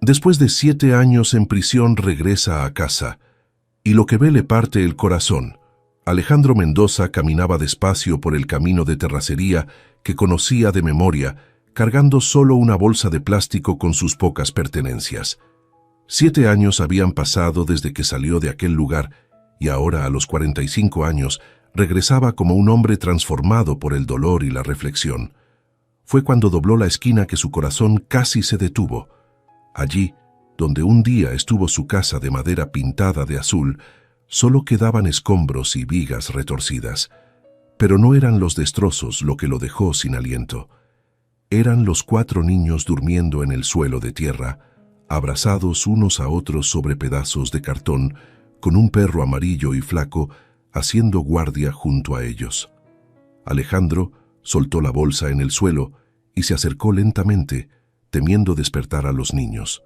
Después de 7 años en prisión regresa a casa, y lo que ve le parte el corazón. Alejandro Mendoza caminaba despacio por el camino de terracería que conocía de memoria, cargando solo una bolsa de plástico con sus pocas pertenencias. 7 años habían pasado desde que salió de aquel lugar, y ahora, a los 45 años, regresaba como un hombre transformado por el dolor y la reflexión. Fue cuando dobló la esquina que su corazón casi se detuvo. Allí, donde un día estuvo su casa de madera pintada de azul, solo quedaban escombros y vigas retorcidas. Pero no eran los destrozos lo que lo dejó sin aliento. Eran los 4 niños durmiendo en el suelo de tierra, abrazados unos a otros sobre pedazos de cartón, con un perro amarillo y flaco haciendo guardia junto a ellos. Alejandro soltó la bolsa en el suelo y se acercó lentamente, temiendo despertar a los niños.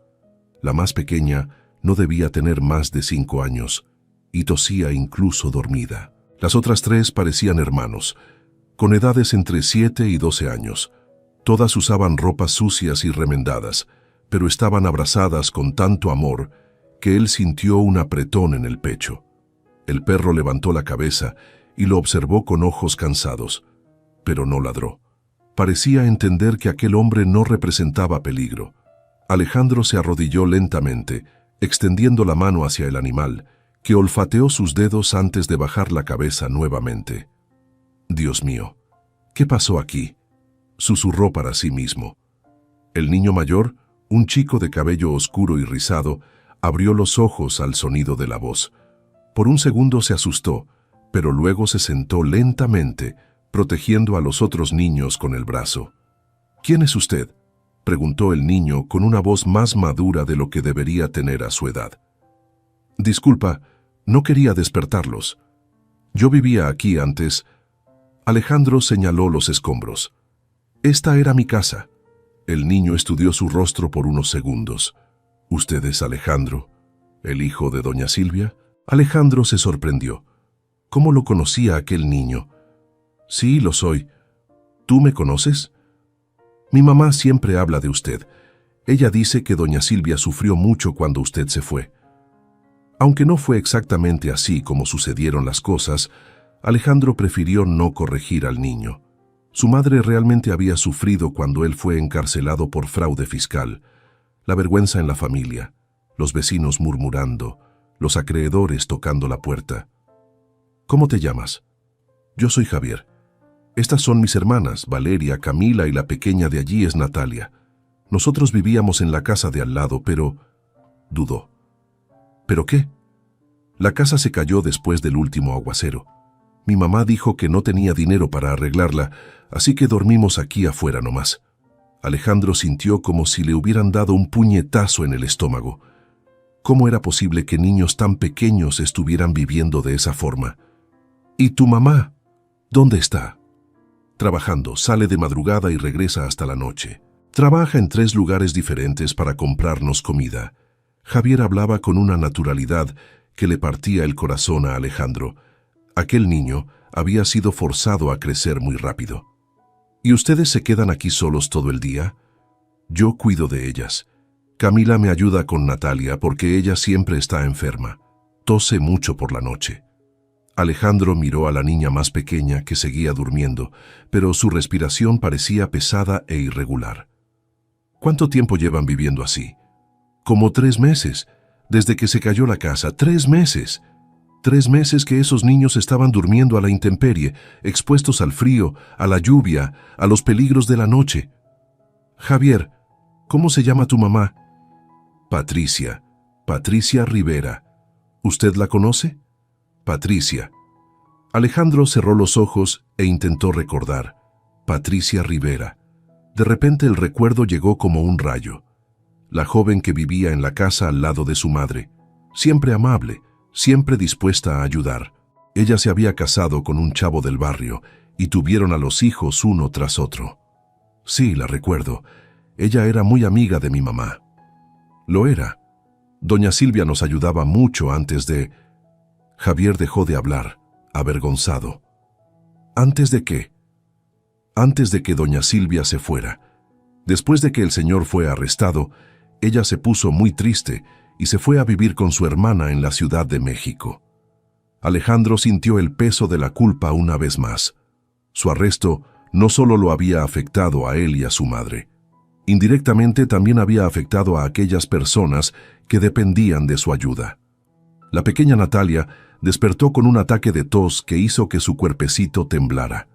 La más pequeña no debía tener más de 5 años, y tosía incluso dormida. Las otras 3 parecían hermanos, con edades entre 7 y 12 años. Todas usaban ropas sucias y remendadas, pero estaban abrazadas con tanto amor que él sintió un apretón en el pecho. El perro levantó la cabeza y lo observó con ojos cansados, pero no ladró. Parecía entender que aquel hombre no representaba peligro. Alejandro se arrodilló lentamente, extendiendo la mano hacia el animal, que olfateó sus dedos antes de bajar la cabeza nuevamente. «Dios mío, ¿qué pasó aquí?», susurró para sí mismo. El niño mayor, un chico de cabello oscuro y rizado, abrió los ojos al sonido de la voz. Por un segundo se asustó, pero luego se sentó lentamente, protegiendo a los otros niños con el brazo. «¿Quién es usted?», preguntó el niño con una voz más madura de lo que debería tener a su edad. «Disculpa, no quería despertarlos. Yo vivía aquí antes». Alejandro señaló los escombros. «Esta era mi casa». El niño estudió su rostro por unos segundos. «¿Usted es Alejandro, el hijo de doña Silvia?». Alejandro se sorprendió. ¿Cómo lo conocía aquel niño? «Sí, lo soy. ¿Tú me conoces?». «Mi mamá siempre habla de usted. Ella dice que doña Silvia sufrió mucho cuando usted se fue». Aunque no fue exactamente así como sucedieron las cosas, Alejandro prefirió no corregir al niño. Su madre realmente había sufrido cuando él fue encarcelado por fraude fiscal. La vergüenza en la familia, los vecinos murmurando, los acreedores tocando la puerta. «¿Cómo te llamas?». «Yo soy Javier. Estas son mis hermanas, Valeria, Camila, y la pequeña de allí es Natalia. Nosotros vivíamos en la casa de al lado, pero…». Dudó. «¿Pero qué?». «La casa se cayó después del último aguacero. Mi mamá dijo que no tenía dinero para arreglarla, así que dormimos aquí afuera nomás». Alejandro sintió como si le hubieran dado un puñetazo en el estómago. ¿Cómo era posible que niños tan pequeños estuvieran viviendo de esa forma? «¿Y tu mamá? ¿Dónde está?». «Trabajando, sale de madrugada y regresa hasta la noche. Trabaja en 3 lugares diferentes para comprarnos comida». Javier hablaba con una naturalidad que le partía el corazón a Alejandro. Aquel niño había sido forzado a crecer muy rápido. «¿Y ustedes se quedan aquí solos todo el día?». «Yo cuido de ellas. Camila me ayuda con Natalia porque ella siempre está enferma. Tose mucho por la noche». Alejandro miró a la niña más pequeña que seguía durmiendo, pero su respiración parecía pesada e irregular. «¿Cuánto tiempo llevan viviendo así?». «Como 3 meses, desde que se cayó la casa. 3 meses. 3 meses que esos niños estaban durmiendo a la intemperie, expuestos al frío, a la lluvia, a los peligros de la noche». «Javier, ¿cómo se llama tu mamá?». «Patricia. Patricia Rivera. ¿Usted la conoce?». «Patricia». Alejandro cerró los ojos e intentó recordar. Patricia Rivera. De repente el recuerdo llegó como un rayo. La joven que vivía en la casa al lado de su madre, siempre amable, siempre dispuesta a ayudar. Ella se había casado con un chavo del barrio y tuvieron a los hijos uno tras otro. «Sí, la recuerdo. Ella era muy amiga de mi mamá». «Lo era. Doña Silvia nos ayudaba mucho antes de…». Javier dejó de hablar, avergonzado. «¿Antes de qué?». «Antes de que doña Silvia se fuera. Después de que el señor fue arrestado, ella se puso muy triste y se fue a vivir con su hermana en la Ciudad de México. Alejandro sintió el peso de la culpa una vez más. Su arresto no solo lo había afectado a él y a su madre. Indirectamente también había afectado a aquellas personas que dependían de su ayuda. La pequeña Natalia despertó con un ataque de tos que hizo que su cuerpecito temblara.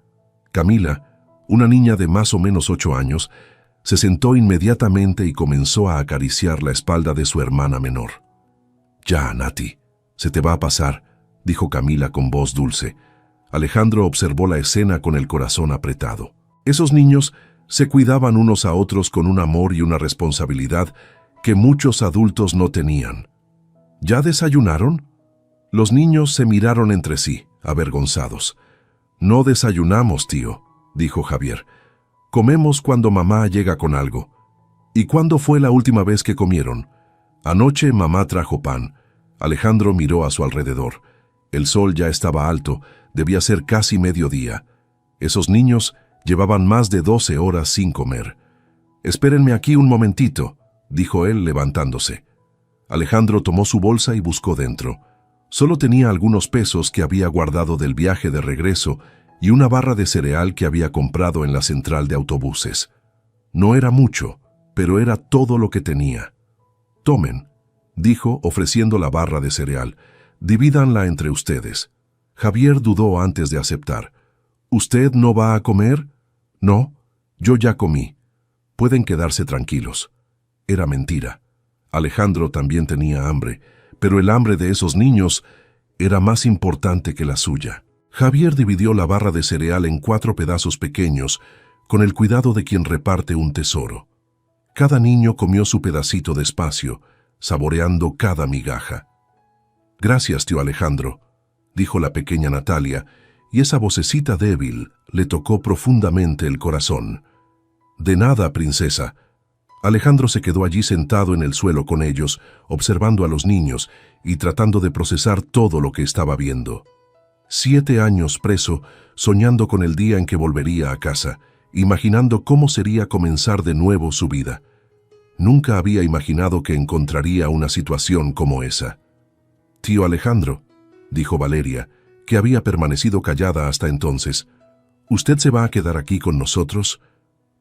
Camila, una niña de más o menos 8 años, se sentó inmediatamente y comenzó a acariciar la espalda de su hermana menor. «Ya, Nati, se te va a pasar», dijo Camila con voz dulce. Alejandro observó la escena con el corazón apretado. Esos niños se cuidaban unos a otros con un amor y una responsabilidad que muchos adultos no tenían. ¿Ya desayunaron? Los niños se miraron entre sí, avergonzados. «No desayunamos, tío», dijo Javier. «Comemos cuando mamá llega con algo». «¿Y cuándo fue la última vez que comieron?» «Anoche mamá trajo pan». Alejandro miró a su alrededor. El sol ya estaba alto, debía ser casi mediodía. Esos niños llevaban más de 12 horas sin comer. «Espérenme aquí un momentito», dijo él levantándose. Alejandro tomó su bolsa y buscó dentro. Solo tenía algunos pesos que había guardado del viaje de regreso y una barra de cereal que había comprado en la central de autobuses. No era mucho, pero era todo lo que tenía. «Tomen», dijo ofreciendo la barra de cereal. «Divídanla entre ustedes». Javier dudó antes de aceptar. «¿Usted no va a comer?» «No, yo ya comí. Pueden quedarse tranquilos». Era mentira. Alejandro también tenía hambre, pero el hambre de esos niños era más importante que la suya. Javier dividió la barra de cereal en 4 pedazos pequeños, con el cuidado de quien reparte un tesoro. Cada niño comió su pedacito despacio, saboreando cada migaja. «Gracias, tío Alejandro», dijo la pequeña Natalia, y esa vocecita débil le tocó profundamente el corazón. «De nada, princesa». Alejandro se quedó allí sentado en el suelo con ellos, observando a los niños y tratando de procesar todo lo que estaba viendo. 7 años preso, soñando con el día en que volvería a casa, imaginando cómo sería comenzar de nuevo su vida. Nunca había imaginado que encontraría una situación como esa. «Tío Alejandro», dijo Valeria, que había permanecido callada hasta entonces, «¿usted se va a quedar aquí con nosotros?»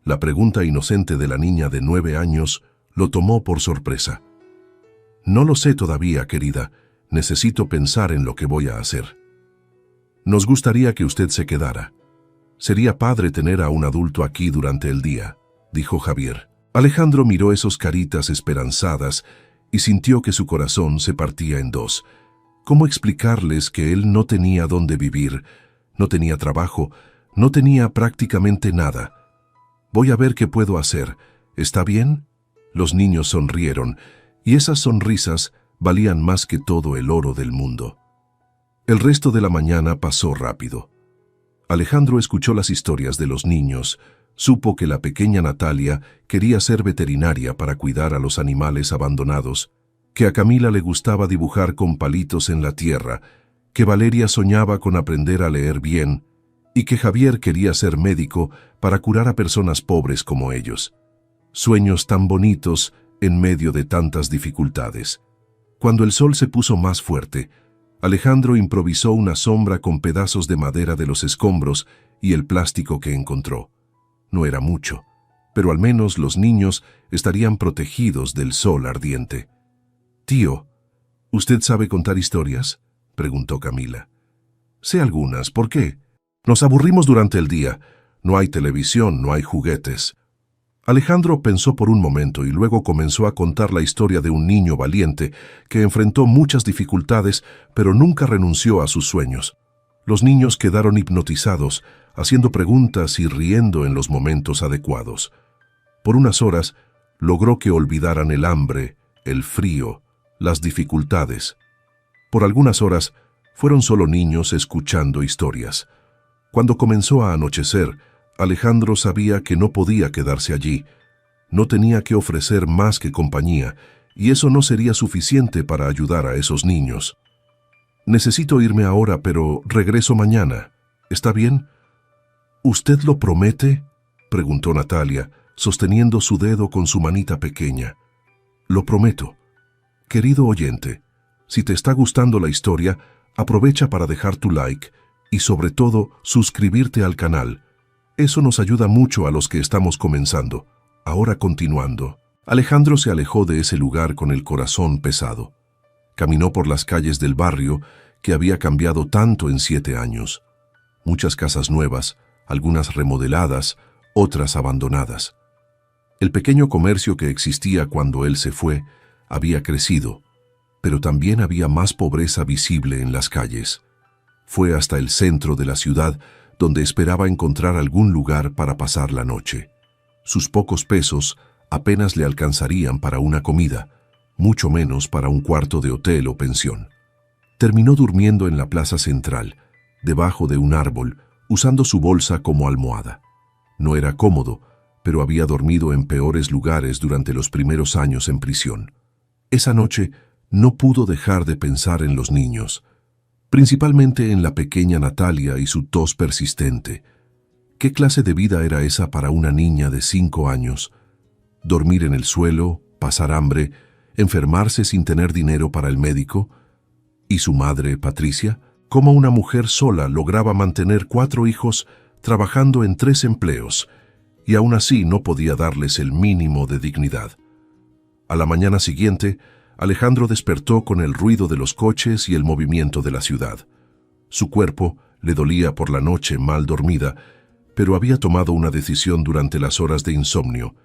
La pregunta inocente de la niña de 9 años lo tomó por sorpresa. «No lo sé todavía, querida. Necesito pensar en lo que voy a hacer». «Nos gustaría que usted se quedara. Sería padre tener a un adulto aquí durante el día», dijo Javier. Alejandro miró esos caritas esperanzadas y sintió que su corazón se partía en dos. ¿Cómo explicarles que él no tenía dónde vivir, no tenía trabajo, no tenía prácticamente nada? «Voy a ver qué puedo hacer. ¿Está bien?» Los niños sonrieron, y esas sonrisas valían más que todo el oro del mundo. El resto de la mañana pasó rápido. Alejandro escuchó las historias de los niños, supo que la pequeña Natalia quería ser veterinaria para cuidar a los animales abandonados, que a Camila le gustaba dibujar con palitos en la tierra, que Valeria soñaba con aprender a leer bien, y que Javier quería ser médico para curar a personas pobres como ellos. Sueños tan bonitos en medio de tantas dificultades. Cuando el sol se puso más fuerte, Alejandro improvisó una sombra con pedazos de madera de los escombros y el plástico que encontró. No era mucho, pero al menos los niños estarían protegidos del sol ardiente. «Tío, ¿usted sabe contar historias?», preguntó Camila. «Sé algunas. ¿Por qué? Nos aburrimos durante el día. No hay televisión, no hay juguetes». Alejandro pensó por un momento y luego comenzó a contar la historia de un niño valiente que enfrentó muchas dificultades, pero nunca renunció a sus sueños. Los niños quedaron hipnotizados, haciendo preguntas y riendo en los momentos adecuados. Por unas horas, logró que olvidaran el hambre, el frío, las dificultades. Por algunas horas, fueron solo niños escuchando historias. Cuando comenzó a anochecer, Alejandro sabía que no podía quedarse allí. No tenía que ofrecer más que compañía, y eso no sería suficiente para ayudar a esos niños. «Necesito irme ahora, pero regreso mañana. ¿Está bien?» «¿Usted lo promete?», preguntó Natalia, sosteniendo su dedo con su manita pequeña. Lo prometo. Querido oyente, si te está gustando la historia, aprovecha para dejar tu like y sobre todo suscribirte al canal. Eso nos ayuda mucho a los que estamos comenzando. Ahora continuando. Alejandro se alejó de ese lugar con el corazón pesado. Caminó por las calles del barrio que había cambiado tanto en 7 años. Muchas casas nuevas, algunas remodeladas, otras abandonadas. El pequeño comercio que existía cuando él se fue había crecido, pero también había más pobreza visible en las calles. Fue hasta el centro de la ciudad donde esperaba encontrar algún lugar para pasar la noche. Sus pocos pesos apenas le alcanzarían para una comida, mucho menos para un cuarto de hotel o pensión. Terminó durmiendo en la plaza central, debajo de un árbol, usando su bolsa como almohada. No era cómodo, pero había dormido en peores lugares durante los primeros años en prisión. Esa noche no pudo dejar de pensar en los niños, principalmente en la pequeña Natalia y su tos persistente. ¿Qué clase de vida era esa para una niña de 5 años? Dormir en el suelo, pasar hambre, enfermarse sin tener dinero para el médico. ¿Y su madre, Patricia? ¿Cómo una mujer sola lograba mantener 4 hijos trabajando en 3 empleos y aún así no podía darles el mínimo de dignidad? A la mañana siguiente, Alejandro despertó con el ruido de los coches y el movimiento de la ciudad. Su cuerpo le dolía por la noche mal dormida, pero había tomado una decisión durante las horas de insomnio.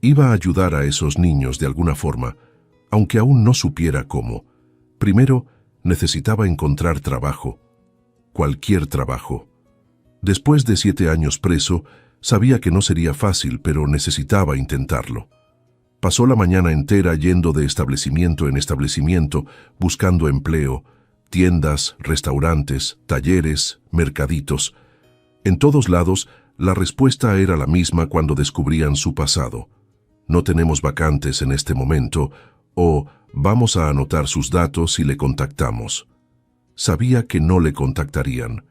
Iba a ayudar a esos niños de alguna forma, aunque aún no supiera cómo. Primero, necesitaba encontrar trabajo. Cualquier trabajo. Después de 7 años preso, sabía que no sería fácil, pero necesitaba intentarlo. Pasó la mañana entera yendo de establecimiento en establecimiento, buscando empleo, tiendas, restaurantes, talleres, mercaditos. En todos lados, la respuesta era la misma cuando descubrían su pasado. No tenemos vacantes en este momento, o vamos a anotar sus datos y le contactamos. Sabía que no le contactarían.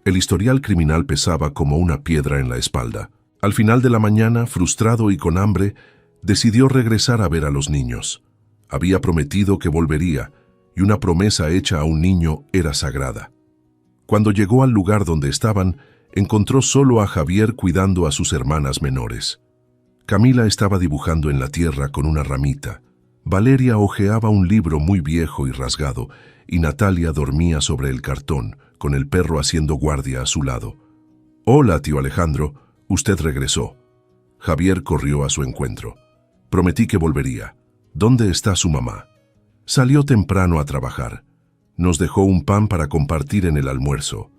El historial criminal pesaba como una piedra en la espalda. Al final de la mañana, frustrado y con hambre, decidió regresar a ver a los niños. Había prometido que volvería, y una promesa hecha a un niño era sagrada. Cuando llegó al lugar donde estaban, encontró solo a Javier cuidando a sus hermanas menores. Camila estaba dibujando en la tierra con una ramita. Valeria hojeaba un libro muy viejo y rasgado, y Natalia dormía sobre el cartón, con el perro haciendo guardia a su lado. «Hola, tío Alejandro, usted regresó». Javier corrió a su encuentro. «Prometí que volvería. ¿Dónde está su mamá?» «Salió temprano a trabajar. Nos dejó un pan para compartir en el almuerzo.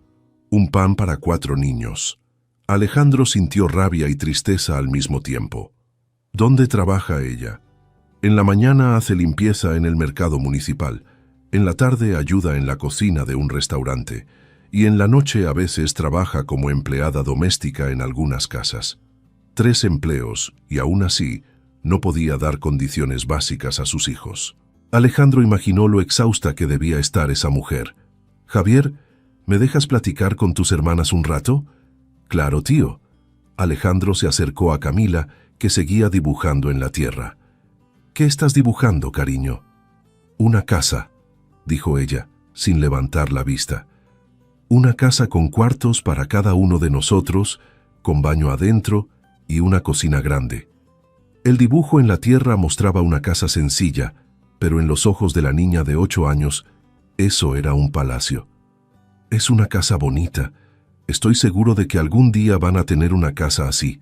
Un pan para 4 niños». Alejandro sintió rabia y tristeza al mismo tiempo. «¿Dónde trabaja ella?» «En la mañana hace limpieza en el mercado municipal. En la tarde ayuda en la cocina de un restaurante. Y en la noche a veces trabaja como empleada doméstica en algunas casas. 3 empleos, y aún así, no podía dar condiciones básicas a sus hijos». Alejandro imaginó lo exhausta que debía estar esa mujer. «Javier, ¿me dejas platicar con tus hermanas un rato?» «Claro, tío». Alejandro se acercó a Camila, que seguía dibujando en la tierra. «¿Qué estás dibujando, cariño?» «Una casa», dijo ella, sin levantar la vista. «Una casa con cuartos para cada uno de nosotros, con baño adentro y una cocina grande». El dibujo en la tierra mostraba una casa sencilla, pero en los ojos de la niña de 8 años, eso era un palacio. «Es una casa bonita. Estoy seguro de que algún día van a tener una casa así».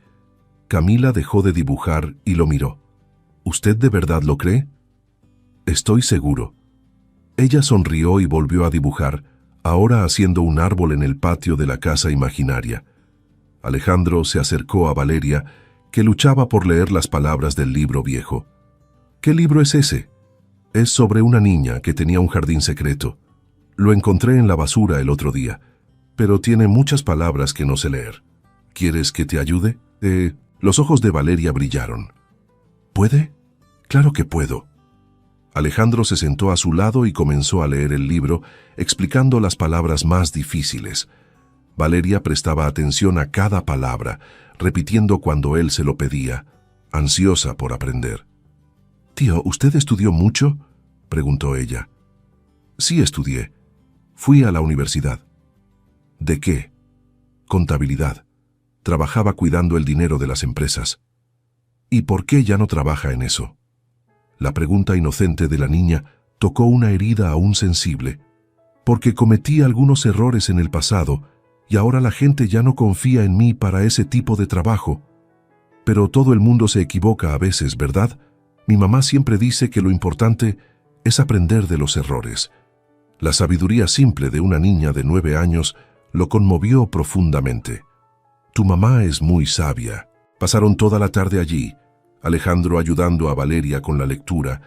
Camila dejó de dibujar y lo miró. «¿Usted de verdad lo cree?» «Estoy seguro». Ella sonrió y volvió a dibujar, ahora haciendo un árbol en el patio de la casa imaginaria. Alejandro se acercó a Valeria, que luchaba por leer las palabras del libro viejo. «¿Qué libro es ese?» «Es sobre una niña que tenía un jardín secreto. Lo encontré en la basura el otro día, pero tiene muchas palabras que no sé leer. ¿Quieres que te ayude?» Los ojos de Valeria brillaron. «¿Puede? Claro que puedo». Alejandro se sentó a su lado y comenzó a leer el libro, explicando las palabras más difíciles. Valeria prestaba atención a cada palabra, repitiendo cuando él se lo pedía, ansiosa por aprender. Tío, ¿usted estudió mucho?, preguntó ella. Sí, estudié. Fui a la universidad. ¿De qué? Contabilidad. Trabajaba cuidando el dinero de las empresas. ¿Y por qué ya no trabaja en eso? La pregunta inocente de la niña tocó una herida aún sensible. Porque cometí algunos errores en el pasado y ahora la gente ya no confía en mí para ese tipo de trabajo. Pero todo el mundo se equivoca a veces, ¿verdad? Mi mamá siempre dice que lo importante es aprender de los errores. La sabiduría simple de una niña de 9 años lo conmovió profundamente. Tu mamá es muy sabia. Pasaron toda la tarde allí, Alejandro ayudando a Valeria con la lectura,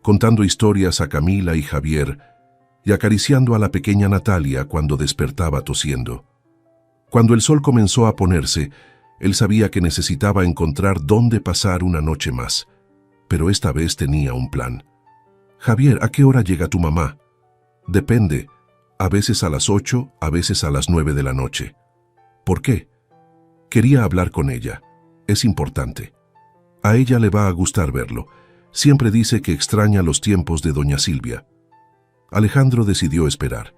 contando historias a Camila y Javier, y acariciando a la pequeña Natalia cuando despertaba tosiendo. Cuando el sol comenzó a ponerse, él sabía que necesitaba encontrar dónde pasar una noche más, pero esta vez tenía un plan. Javier, ¿a qué hora llega tu mamá? Depende, a veces a las 8, a veces a las 9 de la noche. ¿Por qué? Quería hablar con ella. Es importante. A ella le va a gustar verlo. Siempre dice que extraña los tiempos de doña Silvia. Alejandro decidió esperar.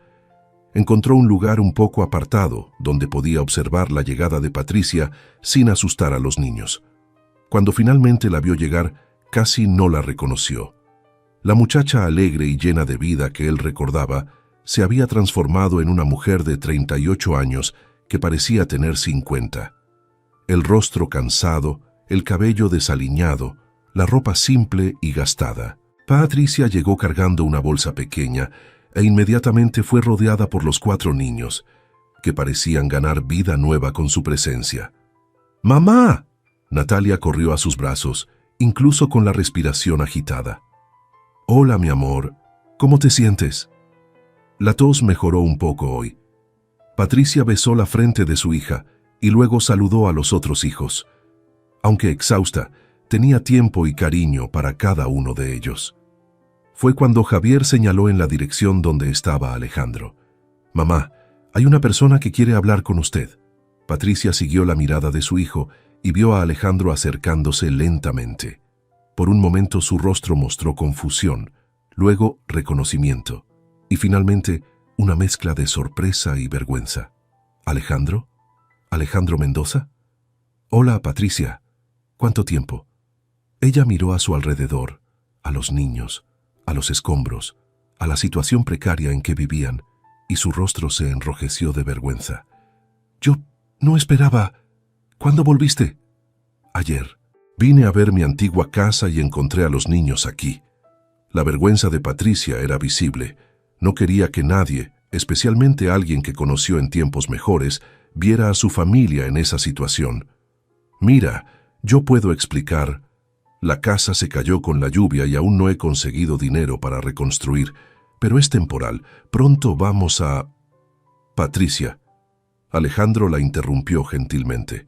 Encontró un lugar un poco apartado donde podía observar la llegada de Patricia sin asustar a los niños. Cuando finalmente la vio llegar, casi no la reconoció. La muchacha alegre y llena de vida que él recordaba se había transformado en una mujer de 38 años que parecía tener 50. El rostro cansado, el cabello desaliñado, la ropa simple y gastada. Patricia llegó cargando una bolsa pequeña e inmediatamente fue rodeada por los 4 niños, que parecían ganar vida nueva con su presencia. ¡Mamá! Natalia corrió a sus brazos, incluso con la respiración agitada. Hola, mi amor. ¿Cómo te sientes? La tos mejoró un poco hoy. Patricia besó la frente de su hija y luego saludó a los otros hijos. Aunque exhausta, tenía tiempo y cariño para cada uno de ellos. Fue cuando Javier señaló en la dirección donde estaba Alejandro. Mamá, hay una persona que quiere hablar con usted. Patricia siguió la mirada de su hijo y vio a Alejandro acercándose lentamente. Por un momento su rostro mostró confusión, luego reconocimiento y finalmente una mezcla de sorpresa y vergüenza. ¿Alejandro? ¿Alejandro Mendoza? Hola, Patricia. ¿Cuánto tiempo? Ella miró a su alrededor, a los niños, a los escombros, a la situación precaria en que vivían, y su rostro se enrojeció de vergüenza. Yo no esperaba. ¿Cuándo volviste? Ayer. Vine a ver mi antigua casa y encontré a los niños aquí. La vergüenza de Patricia era visible. No quería que nadie, especialmente alguien que conoció en tiempos mejores, viera a su familia en esa situación. Mira, yo puedo explicar. La casa se cayó con la lluvia y aún no he conseguido dinero para reconstruir, pero es temporal. Pronto vamos a... Patricia. Alejandro la interrumpió gentilmente.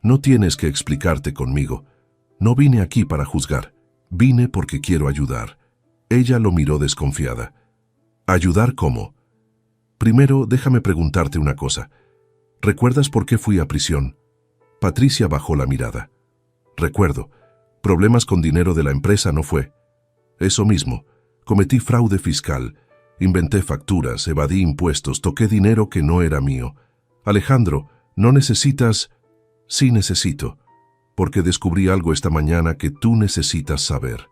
No tienes que explicarte conmigo. No vine aquí para juzgar. Vine porque quiero ayudar. Ella lo miró desconfiada. ¿Ayudar cómo? Primero, déjame preguntarte una cosa. ¿Recuerdas por qué fui a prisión? Patricia bajó la mirada. Recuerdo. Problemas con dinero de la empresa no fue. Eso mismo. Cometí fraude fiscal. Inventé facturas, evadí impuestos, toqué dinero que no era mío. Alejandro, no necesitas... Sí necesito, porque descubrí algo esta mañana que tú necesitas saber.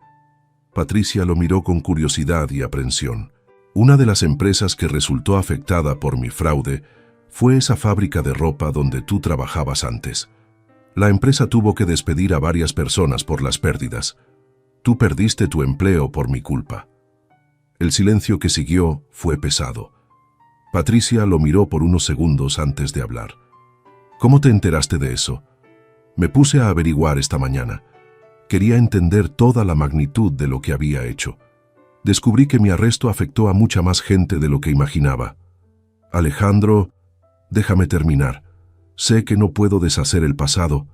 Patricia lo miró con curiosidad y aprensión. Una de las empresas que resultó afectada por mi fraude fue esa fábrica de ropa donde tú trabajabas antes. La empresa tuvo que despedir a varias personas por las pérdidas. Tú perdiste tu empleo por mi culpa. El silencio que siguió fue pesado. Patricia lo miró por unos segundos antes de hablar. ¿Cómo te enteraste de eso? Me puse a averiguar esta mañana. Quería entender toda la magnitud de lo que había hecho. Descubrí que mi arresto afectó a mucha más gente de lo que imaginaba. Alejandro, déjame terminar. Sé que no puedo deshacer el pasado,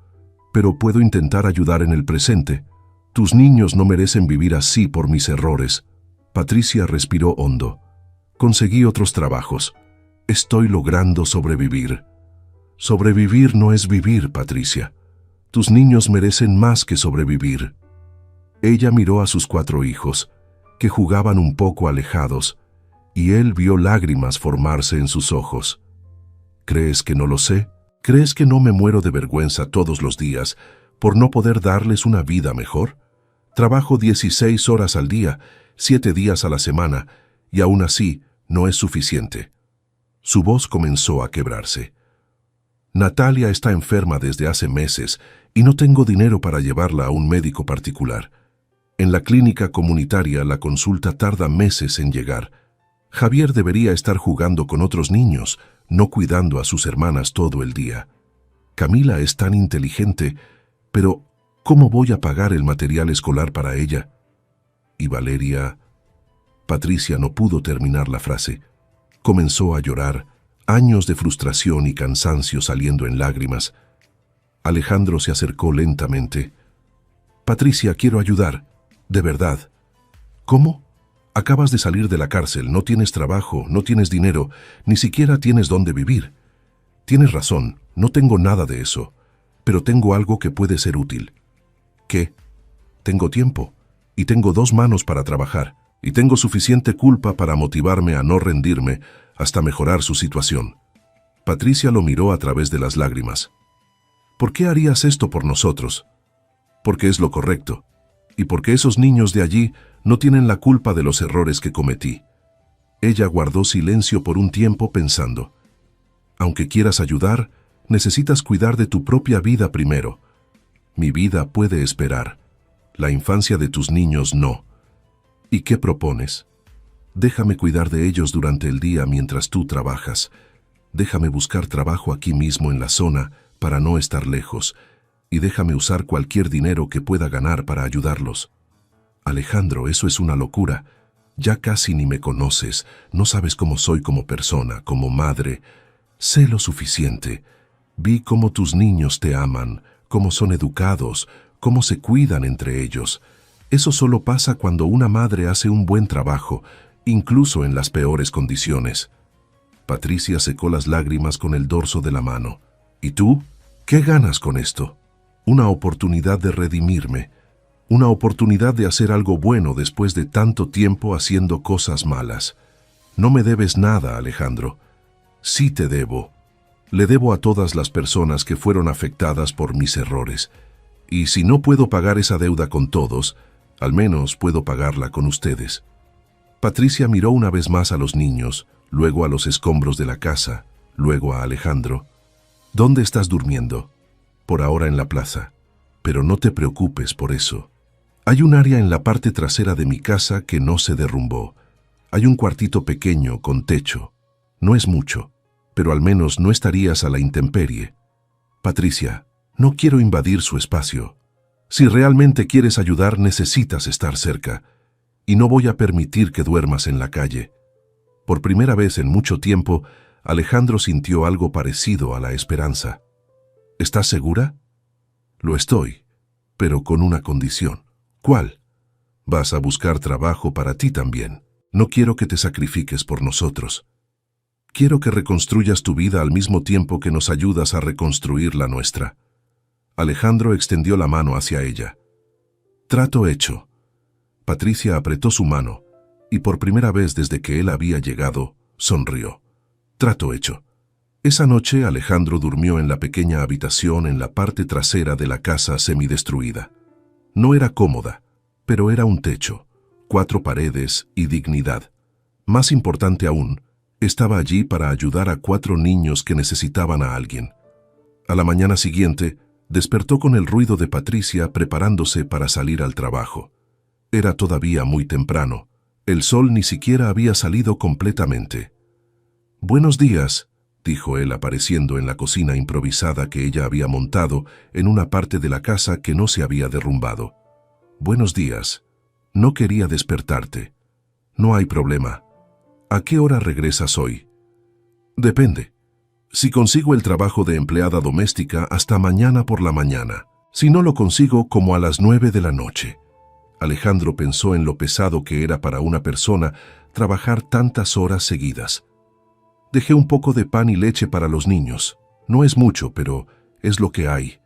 pero puedo intentar ayudar en el presente. Tus niños no merecen vivir así por mis errores. Patricia respiró hondo. Conseguí otros trabajos. Estoy logrando sobrevivir. Sobrevivir no es vivir, Patricia. Tus niños merecen más que sobrevivir. Ella miró a sus 4 hijos, que jugaban un poco alejados, y él vio lágrimas formarse en sus ojos. ¿Crees que no lo sé? ¿Crees que no me muero de vergüenza todos los días por no poder darles una vida mejor? Trabajo 16 horas al día, 7 días a la semana, y aún así no es suficiente. Su voz comenzó a quebrarse. Natalia está enferma desde hace meses y no tengo dinero para llevarla a un médico particular. En la clínica comunitaria la consulta tarda meses en llegar. Javier debería estar jugando con otros niños, no cuidando a sus hermanas todo el día. Camila es tan inteligente, pero ¿cómo voy a pagar el material escolar para ella? Y Valeria... Patricia no pudo terminar la frase. Comenzó a llorar, años de frustración y cansancio saliendo en lágrimas. Alejandro se acercó lentamente. Patricia, quiero ayudar, de verdad. ¿Cómo? Acabas de salir de la cárcel, no tienes trabajo, no tienes dinero, ni siquiera tienes dónde vivir. Tienes razón, no tengo nada de eso, pero tengo algo que puede ser útil. ¿Qué? Tengo tiempo, y tengo 2 manos para trabajar, y tengo suficiente culpa para motivarme a no rendirme hasta mejorar su situación. Patricia lo miró a través de las lágrimas. ¿Por qué harías esto por nosotros? Porque es lo correcto, y porque esos niños de allí no tienen la culpa de los errores que cometí. Ella guardó silencio por un tiempo pensando. Aunque quieras ayudar, necesitas cuidar de tu propia vida primero. Mi vida puede esperar. La infancia de tus niños no. ¿Y qué propones? Déjame cuidar de ellos durante el día mientras tú trabajas. Déjame buscar trabajo aquí mismo en la zona para no estar lejos, y déjame usar cualquier dinero que pueda ganar para ayudarlos. Alejandro, eso es una locura. Ya casi ni me conoces, no sabes cómo soy como persona, como madre. Sé lo suficiente. Vi cómo tus niños te aman, cómo son educados, cómo se cuidan entre ellos. Eso solo pasa cuando una madre hace un buen trabajo, incluso en las peores condiciones. Patricia secó las lágrimas con el dorso de la mano. ¿Y tú? ¿Qué ganas con esto? Una oportunidad de redimirme, una oportunidad de hacer algo bueno después de tanto tiempo haciendo cosas malas. No me debes nada, Alejandro. Sí te debo. Le debo a todas las personas que fueron afectadas por mis errores. Y si no puedo pagar esa deuda con todos, al menos puedo pagarla con ustedes. Patricia miró una vez más a los niños, luego a los escombros de la casa, luego a Alejandro. ¿Dónde estás durmiendo? Por ahora en la plaza. Pero no te preocupes por eso. Hay un área en la parte trasera de mi casa que no se derrumbó. Hay un cuartito pequeño con techo. No es mucho, pero al menos no estarías a la intemperie. Patricia, no quiero invadir su espacio. Si realmente quieres ayudar, necesitas estar cerca. Y no voy a permitir que duermas en la calle. Por primera vez en mucho tiempo, Alejandro sintió algo parecido a la esperanza. ¿Estás segura? Lo estoy, pero con una condición. ¿Cuál? Vas a buscar trabajo para ti también. No quiero que te sacrifiques por nosotros. Quiero que reconstruyas tu vida al mismo tiempo que nos ayudas a reconstruir la nuestra. Alejandro extendió la mano hacia ella. Trato hecho. Patricia apretó su mano, y por primera vez desde que él había llegado, sonrió. Trato hecho. Esa noche Alejandro durmió en la pequeña habitación en la parte trasera de la casa semidestruida. No era cómoda, pero era un techo, 4 paredes y dignidad. Más importante aún, estaba allí para ayudar a 4 niños que necesitaban a alguien. A la mañana siguiente, despertó con el ruido de Patricia preparándose para salir al trabajo. Era todavía muy temprano. El sol ni siquiera había salido completamente. «Buenos días», dijo él apareciendo en la cocina improvisada que ella había montado en una parte de la casa que no se había derrumbado. «Buenos días. No quería despertarte. No hay problema. ¿A qué hora regresas hoy?» «Depende. Si consigo el trabajo de empleada doméstica, hasta mañana por la mañana. Si no lo consigo, como a las 9 de la noche». Alejandro pensó en lo pesado que era para una persona trabajar tantas horas seguidas. «Dejé un poco de pan y leche para los niños. No es mucho, pero es lo que hay.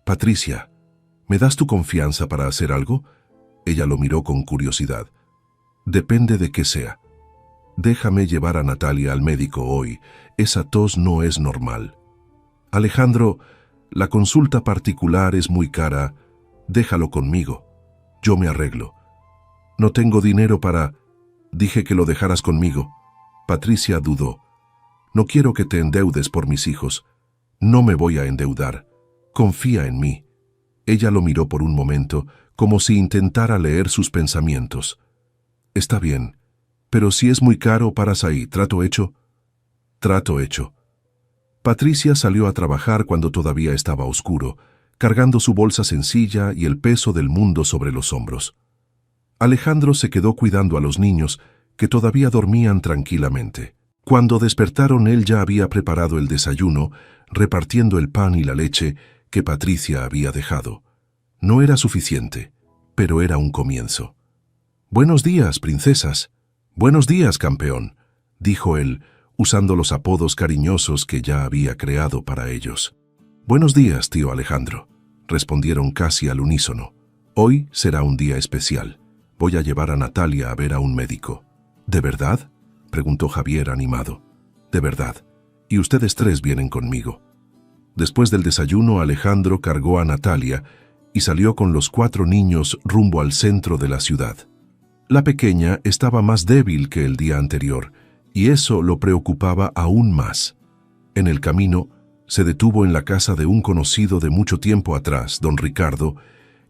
Patricia, ¿me das tu confianza para hacer algo? Ella lo miró con curiosidad. Depende de qué sea. Déjame llevar a Natalia al médico hoy. Esa tos no es normal. Alejandro, la consulta particular es muy cara. Déjalo conmigo. Yo me arreglo. No tengo dinero para... Dije que lo dejaras conmigo. Patricia dudó. No quiero que te endeudes por mis hijos. No me voy a endeudar. Confía en mí. Ella lo miró por un momento, como si intentara leer sus pensamientos. Está bien, pero si es muy caro para Saí, ¿trato hecho? Trato hecho. Patricia salió a trabajar cuando todavía estaba oscuro, cargando su bolsa sencilla y el peso del mundo sobre los hombros. Alejandro se quedó cuidando a los niños, que todavía dormían tranquilamente. Cuando despertaron, él ya había preparado el desayuno, repartiendo el pan y la leche que Patricia había dejado. No era suficiente, pero era un comienzo. «Buenos días, princesas. Buenos días, campeón», dijo él, usando los apodos cariñosos que ya había creado para ellos. «Buenos días, tío Alejandro», respondieron casi al unísono. «Hoy será un día especial. Voy a llevar a Natalia a ver a un médico». «¿De verdad?», preguntó Javier animado. «De verdad. Y ustedes tres vienen conmigo». Después del desayuno, Alejandro cargó a Natalia y salió con los 4 niños rumbo al centro de la ciudad. La pequeña estaba más débil que el día anterior, y eso lo preocupaba aún más. En el camino, se detuvo en la casa de un conocido de mucho tiempo atrás, don Ricardo,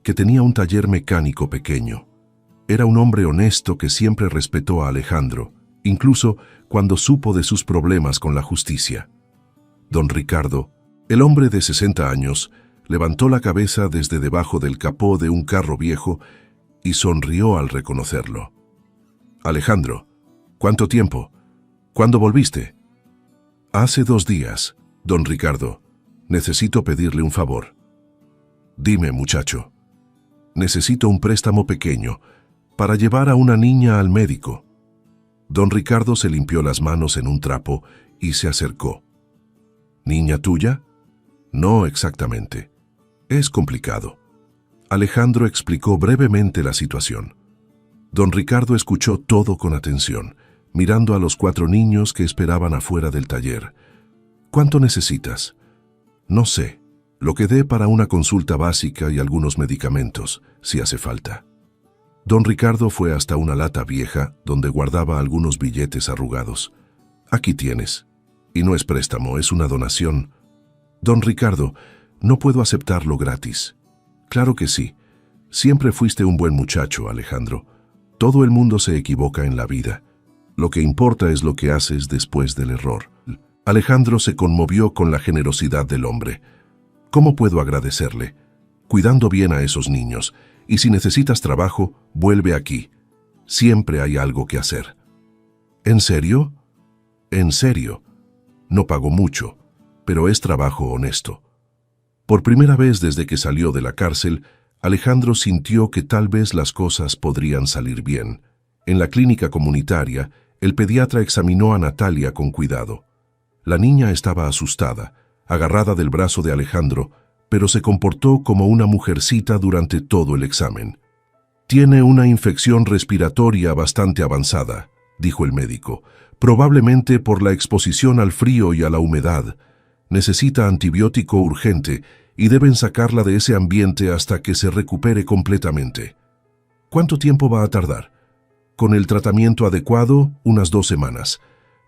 que tenía un taller mecánico pequeño. Era un hombre honesto que siempre respetó a Alejandro, incluso cuando supo de sus problemas con la justicia. Don Ricardo, el hombre de 60 años, levantó la cabeza desde debajo del capó de un carro viejo y sonrió al reconocerlo. «Alejandro, ¿cuánto tiempo? ¿Cuándo volviste?» «Hace 2 días, don Ricardo. Necesito pedirle un favor». «Dime, muchacho». «Necesito un préstamo pequeño para llevar a una niña al médico». Don Ricardo se limpió las manos en un trapo y se acercó. «¿Niña tuya?» «No exactamente. Es complicado». Alejandro explicó brevemente la situación. Don Ricardo escuchó todo con atención, mirando a los 4 niños que esperaban afuera del taller. «¿Cuánto necesitas?» «No sé. Lo que dé para una consulta básica y algunos medicamentos, si hace falta». Don Ricardo fue hasta una lata vieja donde guardaba algunos billetes arrugados. «Aquí tienes. Y no es préstamo, es una donación». «Don Ricardo, no puedo aceptarlo gratis». «Claro que sí. Siempre fuiste un buen muchacho, Alejandro. Todo el mundo se equivoca en la vida. Lo que importa es lo que haces después del error». Alejandro se conmovió con la generosidad del hombre. «¿Cómo puedo agradecerle? Cuidando bien a esos niños. Y si necesitas trabajo, vuelve aquí. Siempre hay algo que hacer». «¿En serio?» «En serio. No pago mucho, pero es trabajo honesto». Por primera vez desde que salió de la cárcel, Alejandro sintió que tal vez las cosas podrían salir bien. En la clínica comunitaria, el pediatra examinó a Natalia con cuidado. La niña estaba asustada, agarrada del brazo de Alejandro, pero se comportó como una mujercita durante todo el examen. «Tiene una infección respiratoria bastante avanzada», dijo el médico, «probablemente por la exposición al frío y a la humedad. Necesita antibiótico urgente y deben sacarla de ese ambiente hasta que se recupere completamente». «¿Cuánto tiempo va a tardar?» «Con el tratamiento adecuado, unas 2 semanas.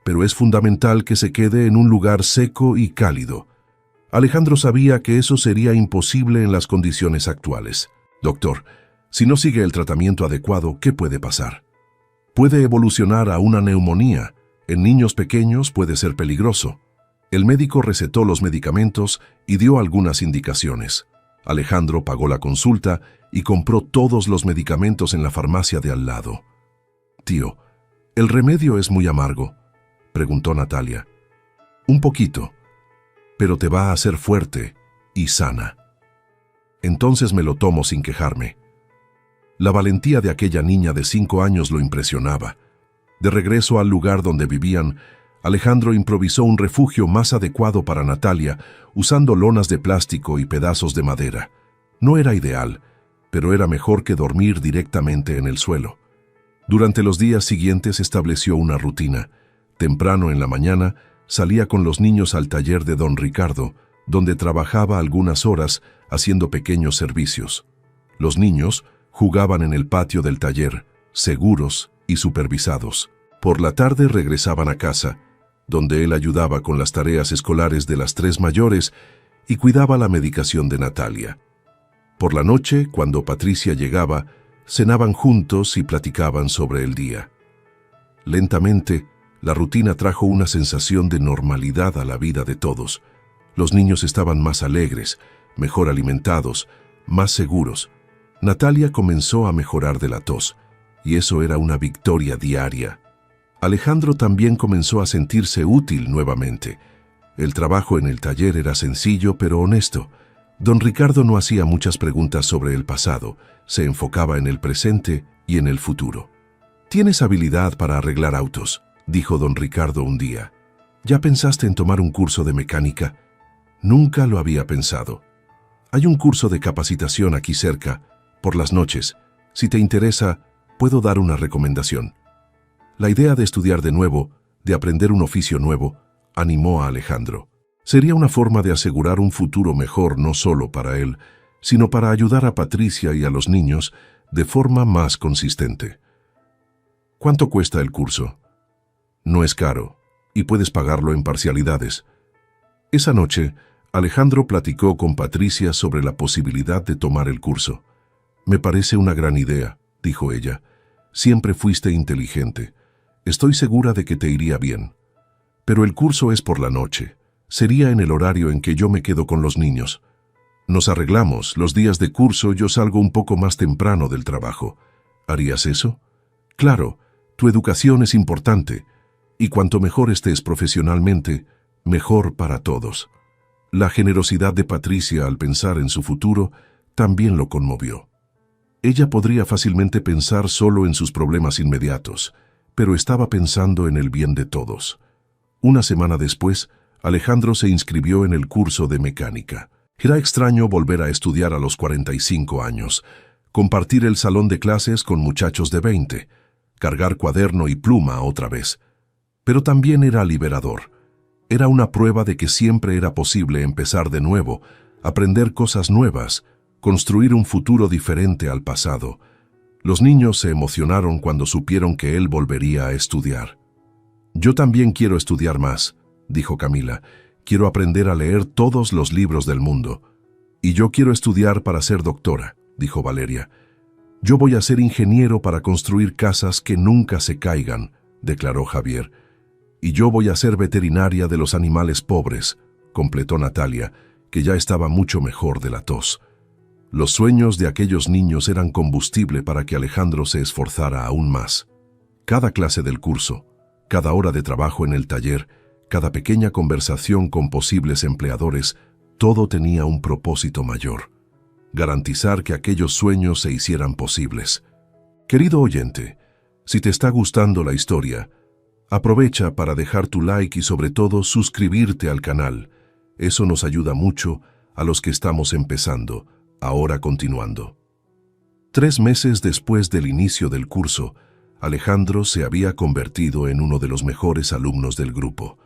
Pero es fundamental que se quede en un lugar seco y cálido». Alejandro sabía que eso sería imposible en las condiciones actuales. «Doctor, si no sigue el tratamiento adecuado, ¿qué puede pasar?» «Puede evolucionar a una neumonía. En niños pequeños puede ser peligroso». El médico recetó los medicamentos y dio algunas indicaciones. Alejandro pagó la consulta y compró todos los medicamentos en la farmacia de al lado. «Tío, ¿el remedio es muy amargo?», preguntó Natalia. «Un poquito, pero te va a hacer fuerte y sana». «Entonces me lo tomo sin quejarme». La valentía de aquella niña de 5 años lo impresionaba. De regreso al lugar donde vivían, Alejandro improvisó un refugio más adecuado para Natalia, usando lonas de plástico y pedazos de madera. No era ideal, pero era mejor que dormir directamente en el suelo. Durante los días siguientes estableció una rutina. Temprano en la mañana salía con los niños al taller de don Ricardo, donde trabajaba algunas horas haciendo pequeños servicios. Los niños jugaban en el patio del taller, seguros y supervisados. Por la tarde regresaban a casa, donde él ayudaba con las tareas escolares de las 3 mayores y cuidaba la medicación de Natalia. Por la noche, cuando Patricia llegaba, cenaban juntos y platicaban sobre el día. Lentamente, la rutina trajo una sensación de normalidad a la vida de todos. Los niños estaban más alegres, mejor alimentados, más seguros. Natalia comenzó a mejorar de la tos, y eso era una victoria diaria. Alejandro también comenzó a sentirse útil nuevamente. El trabajo en el taller era sencillo pero honesto. Don Ricardo no hacía muchas preguntas sobre el pasado, se enfocaba en el presente y en el futuro. «Tienes habilidad para arreglar autos», dijo don Ricardo un día. «¿Ya pensaste en tomar un curso de mecánica?» «Nunca lo había pensado. Hay un curso de capacitación aquí cerca, por las noches. Si te interesa, puedo dar una recomendación». La idea de estudiar de nuevo, de aprender un oficio nuevo, animó a Alejandro. Sería una forma de asegurar un futuro mejor no solo para él, sino para ayudar a Patricia y a los niños de forma más consistente. «¿Cuánto cuesta el curso?» «No es caro, y puedes pagarlo en parcialidades». Esa noche, Alejandro platicó con Patricia sobre la posibilidad de tomar el curso. «Me parece una gran idea», dijo ella. «Siempre fuiste inteligente. Estoy segura de que te iría bien. Pero el curso es por la noche. Sería en el horario en que yo me quedo con los niños. Nos arreglamos, los días de curso yo salgo un poco más temprano del trabajo. ¿Harías eso?» «Claro, tu educación es importante, y cuanto mejor estés profesionalmente, mejor para todos». La generosidad de Patricia al pensar en su futuro también lo conmovió. Ella podría fácilmente pensar solo en sus problemas inmediatos, pero estaba pensando en el bien de todos. Una semana después, Alejandro se inscribió en el curso de mecánica. Era extraño volver a estudiar a los 45 años, compartir el salón de clases con muchachos de 20, cargar cuaderno y pluma otra vez. Pero también era liberador. Era una prueba de que siempre era posible empezar de nuevo, aprender cosas nuevas, construir un futuro diferente al pasado. Los niños se emocionaron cuando supieron que él volvería a estudiar. «Yo también quiero estudiar más», dijo Camila. «Quiero aprender a leer todos los libros del mundo». «Y yo quiero estudiar para ser doctora», dijo Valeria. «Yo voy a ser ingeniero para construir casas que nunca se caigan», declaró Javier. «Y yo voy a ser veterinaria de los animales pobres», completó Natalia, que ya estaba mucho mejor de la tos. Los sueños de aquellos niños eran combustible para que Alejandro se esforzara aún más. Cada clase del curso, cada hora de trabajo en el taller, cada pequeña conversación con posibles empleadores, todo tenía un propósito mayor: garantizar que aquellos sueños se hicieran posibles. Querido oyente, si te está gustando la historia, aprovecha para dejar tu like y sobre todo suscribirte al canal. Eso nos ayuda mucho a los que estamos empezando. Ahora continuando. 3 meses después del inicio del curso, Alejandro se había convertido en uno de los mejores alumnos del grupo.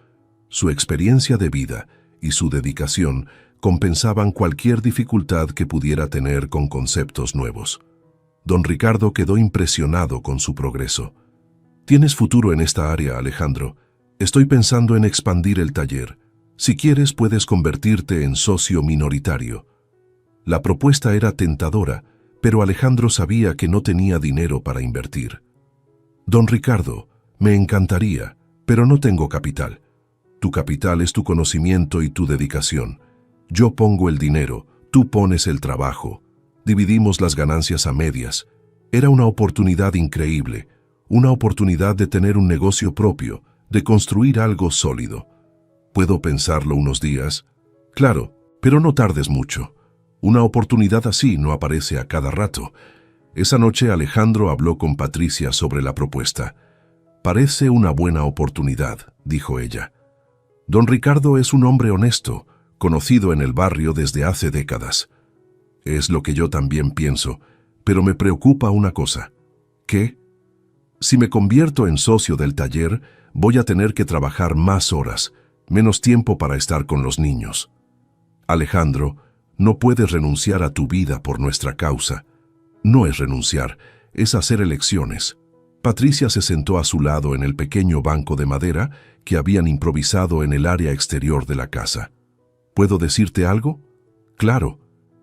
Su experiencia de vida y su dedicación compensaban cualquier dificultad que pudiera tener con conceptos nuevos. Don Ricardo quedó impresionado con su progreso. «Tienes futuro en esta área, Alejandro. Estoy pensando en expandir el taller. Si quieres, puedes convertirte en socio minoritario». La propuesta era tentadora, pero Alejandro sabía que no tenía dinero para invertir. «Don Ricardo, me encantaría, pero no tengo capital. Tu capital es tu conocimiento y tu dedicación. Yo pongo el dinero, tú pones el trabajo. Dividimos las ganancias a medias. Era una oportunidad increíble, una oportunidad de tener un negocio propio, de construir algo sólido. ¿Puedo pensarlo unos días?» «Claro, pero no tardes mucho. Una oportunidad así no aparece a cada rato». Esa noche Alejandro habló con Patricia sobre la propuesta. «Parece una buena oportunidad», dijo ella. «Don Ricardo es un hombre honesto, conocido en el barrio desde hace décadas». «Es lo que yo también pienso. Pero me preocupa una cosa. ¿Qué? Si me convierto en socio del taller, voy a tener que trabajar más horas, menos tiempo para estar con los niños. Alejandro, no puedes renunciar a tu vida por nuestra causa. No es renunciar, es hacer elecciones. Patricia se sentó a su lado en el pequeño banco de madera que habían improvisado en el área exterior de la casa. ¿Puedo decirte algo? Claro,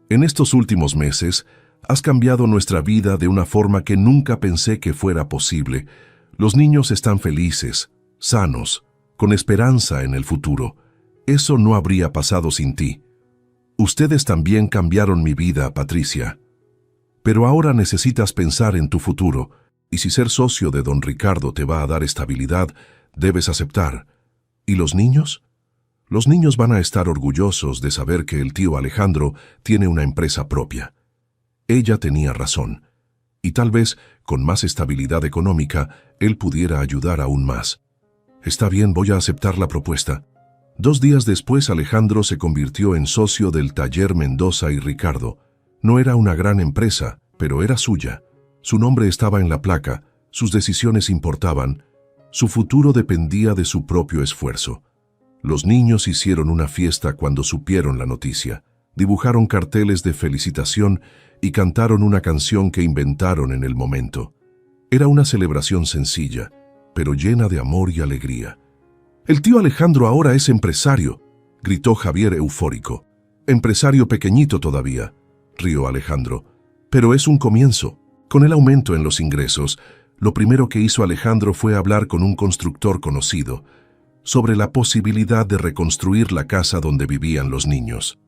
en estos últimos meses has cambiado nuestra vida de una forma que nunca pensé que fuera posible. Los niños están felices, sanos, con esperanza en el futuro. Eso no habría pasado sin ti. Ustedes también cambiaron mi vida, Patricia. Pero ahora necesitas pensar en tu futuro, y si ser socio de don Ricardo te va a dar estabilidad, debes aceptar. ¿Y los niños? Los niños van a estar orgullosos de saber que el tío Alejandro tiene una empresa propia. Ella tenía razón, y tal vez, con más estabilidad económica, él pudiera ayudar aún más. Está bien, voy a aceptar la propuesta. 2 días después, Alejandro se convirtió en socio del taller Mendoza y Ricardo. No era una gran empresa, pero era suya. Su nombre estaba en la placa, sus decisiones importaban, su futuro dependía de su propio esfuerzo. Los niños hicieron una fiesta cuando supieron la noticia. Dibujaron carteles de felicitación y cantaron una canción que inventaron en el momento. Era una celebración sencilla, pero llena de amor y alegría. «El tío Alejandro ahora es empresario», gritó Javier eufórico. «Empresario pequeñito todavía», rió Alejandro. «Pero es un comienzo». Con el aumento en los ingresos, lo primero que hizo Alejandro fue hablar con un constructor conocido sobre la posibilidad de reconstruir la casa donde vivían los niños.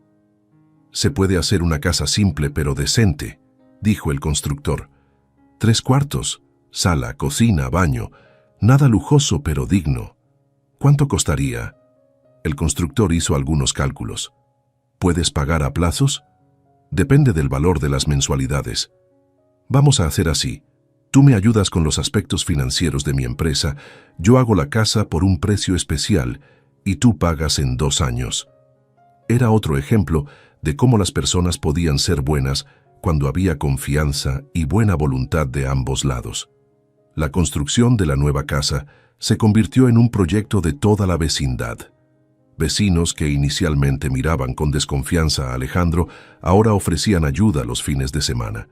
«Se puede hacer una casa simple pero decente», dijo el constructor. 3 cuartos, sala, cocina, baño, nada lujoso pero digno. ¿Cuánto costaría? El constructor hizo algunos cálculos. ¿Puedes pagar a plazos? Depende del valor de las mensualidades. Vamos a hacer así. Tú me ayudas con los aspectos financieros de mi empresa, yo hago la casa por un precio especial y tú pagas en 2 años. Era otro ejemplo de cómo las personas podían ser buenas cuando había confianza y buena voluntad de ambos lados. La construcción de la nueva casa se convirtió en un proyecto de toda la vecindad. Vecinos que inicialmente miraban con desconfianza a Alejandro ahora ofrecían ayuda los fines de semana.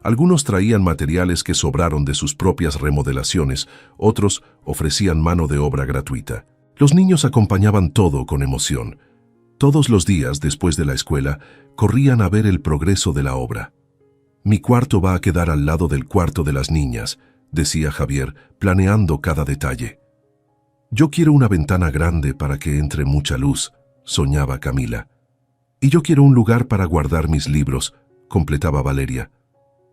Algunos traían materiales que sobraron de sus propias remodelaciones, otros ofrecían mano de obra gratuita. Los niños acompañaban todo con emoción. Todos los días, después de la escuela, corrían a ver el progreso de la obra. «Mi cuarto va a quedar al lado del cuarto de las niñas», decía Javier, planeando cada detalle. «Yo quiero una ventana grande para que entre mucha luz», soñaba Camila. «Y yo quiero un lugar para guardar mis libros», completaba Valeria.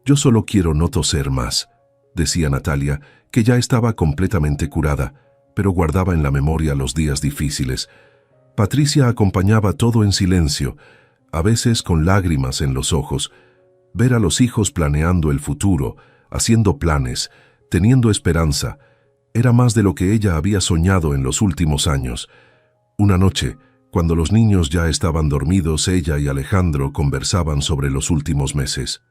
«Yo solo quiero no toser más», decía Natalia, que ya estaba completamente curada, pero guardaba en la memoria los días difíciles. Patricia acompañaba todo en silencio, a veces con lágrimas en los ojos. Ver a los hijos planeando el futuro, haciendo planes, teniendo esperanza, era más de lo que ella había soñado en los últimos años. Una noche, cuando los niños ya estaban dormidos, ella y Alejandro conversaban sobre los últimos meses.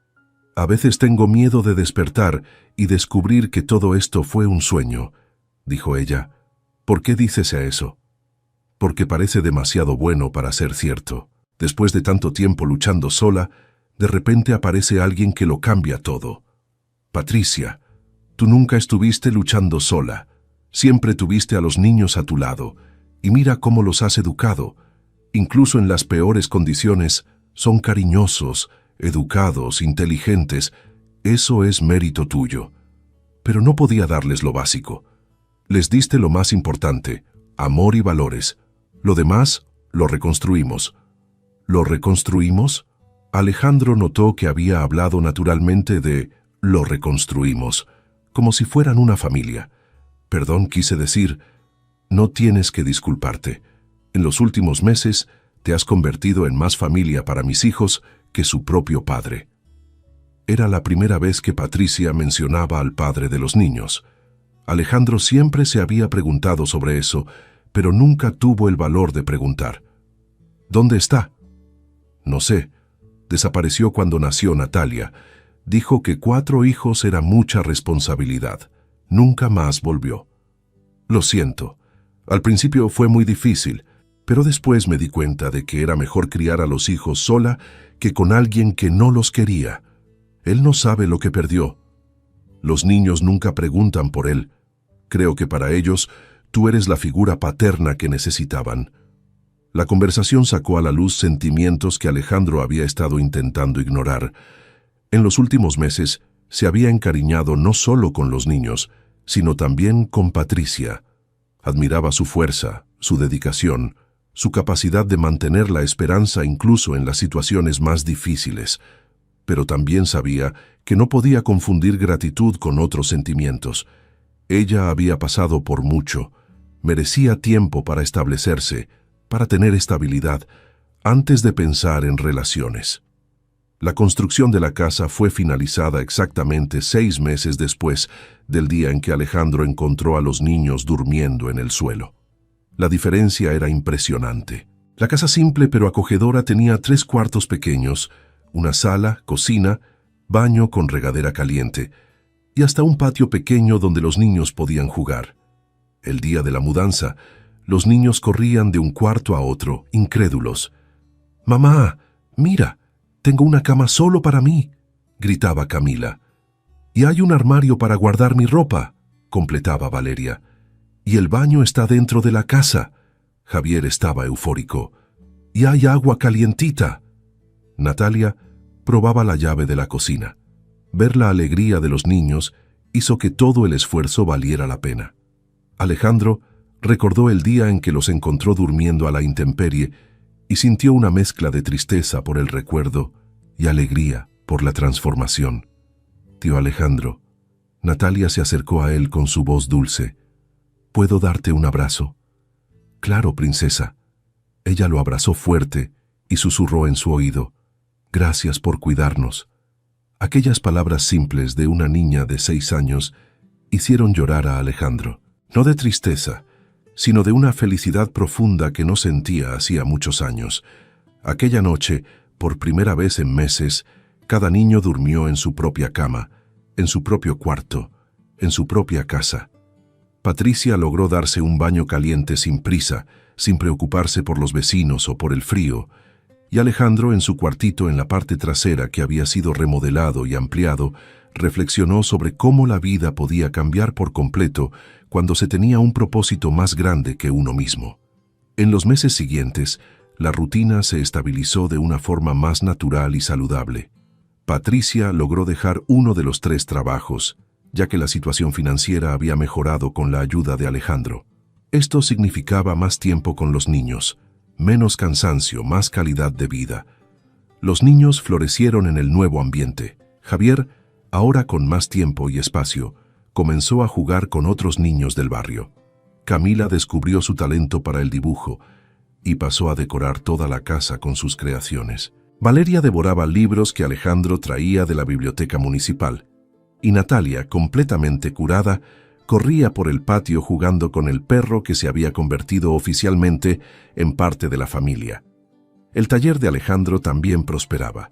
«A veces tengo miedo de despertar y descubrir que todo esto fue un sueño», dijo ella. «¿Por qué dices eso?» «Porque parece demasiado bueno para ser cierto. Después de tanto tiempo luchando sola, de repente aparece alguien que lo cambia todo. Patricia, tú nunca estuviste luchando sola. Siempre tuviste a los niños a tu lado, y mira cómo los has educado. Incluso en las peores condiciones, son cariñosos, educados, inteligentes. Eso es mérito tuyo. Pero no podía darles lo básico. Les diste lo más importante, amor y valores. Lo demás, lo reconstruimos». «¿Lo reconstruimos?» Alejandro notó que había hablado naturalmente de «lo reconstruimos», como si fueran una familia. «Perdón, quise decir, no tienes que disculparte. En los últimos meses te has convertido en más familia para mis hijos que su propio padre». Era la primera vez que Patricia mencionaba al padre de los niños. Alejandro siempre se había preguntado sobre eso, pero nunca tuvo el valor de preguntar. «¿Dónde está?» «No sé. Desapareció cuando nació Natalia. Dijo que 4 hijos era mucha responsabilidad. Nunca más volvió. Lo siento. Al principio fue muy difícil, pero después me di cuenta de que era mejor criar a los hijos sola que con alguien que no los quería. Él no sabe lo que perdió. Los niños nunca preguntan por él. Creo que para ellos tú eres la figura paterna que necesitaban. La conversación sacó a la luz sentimientos que Alejandro había estado intentando ignorar. En los últimos meses se había encariñado no solo con los niños, sino también con Patricia. Admiraba su fuerza, su dedicación, su capacidad de mantener la esperanza incluso en las situaciones más difíciles. Pero también sabía que no podía confundir gratitud con otros sentimientos. Ella había pasado por mucho. Merecía tiempo para establecerse, para tener estabilidad, antes de pensar en relaciones. La construcción de la casa fue finalizada exactamente 6 meses después del día en que Alejandro encontró a los niños durmiendo en el suelo. La diferencia era impresionante. La casa simple pero acogedora tenía 3 cuartos pequeños, una sala, cocina, baño con regadera caliente y hasta un patio pequeño donde los niños podían jugar. El día de la mudanza, los niños corrían de un cuarto a otro, incrédulos. «Mamá, mira, tengo una cama solo para mí», gritaba Camila. «Y hay un armario para guardar mi ropa», completaba Valeria. «Y el baño está dentro de la casa», Javier estaba eufórico. «Y hay agua calientita». Natalia probaba la llave de la cocina. Ver la alegría de los niños hizo que todo el esfuerzo valiera la pena. Alejandro recordó el día en que los encontró durmiendo a la intemperie y sintió una mezcla de tristeza por el recuerdo y alegría por la transformación. «Tío Alejandro», Natalia se acercó a él con su voz dulce. «¿Puedo darte un abrazo?» «Claro, princesa». Ella lo abrazó fuerte y susurró en su oído: «Gracias por cuidarnos». Aquellas palabras simples de una niña de 6 años hicieron llorar a Alejandro, no de tristeza, sino de una felicidad profunda que no sentía hacía muchos años. Aquella noche, por primera vez en meses, cada niño durmió en su propia cama, en su propio cuarto, en su propia casa. Patricia logró darse un baño caliente sin prisa, sin preocuparse por los vecinos o por el frío, y Alejandro, en su cuartito en la parte trasera que había sido remodelado y ampliado, reflexionó sobre cómo la vida podía cambiar por completo cuando se tenía un propósito más grande que uno mismo. En los meses siguientes, la rutina se estabilizó de una forma más natural y saludable. Patricia logró dejar uno de los 3 trabajos, ya que la situación financiera había mejorado con la ayuda de Alejandro. Esto significaba más tiempo con los niños, menos cansancio, más calidad de vida. Los niños florecieron en el nuevo ambiente. Javier, ahora con más tiempo y espacio, comenzó a jugar con otros niños del barrio. Camila descubrió su talento para el dibujo y pasó a decorar toda la casa con sus creaciones. Valeria devoraba libros que Alejandro traía de la biblioteca municipal, y Natalia, completamente curada, corría por el patio jugando con el perro que se había convertido oficialmente en parte de la familia. El taller de Alejandro también prosperaba.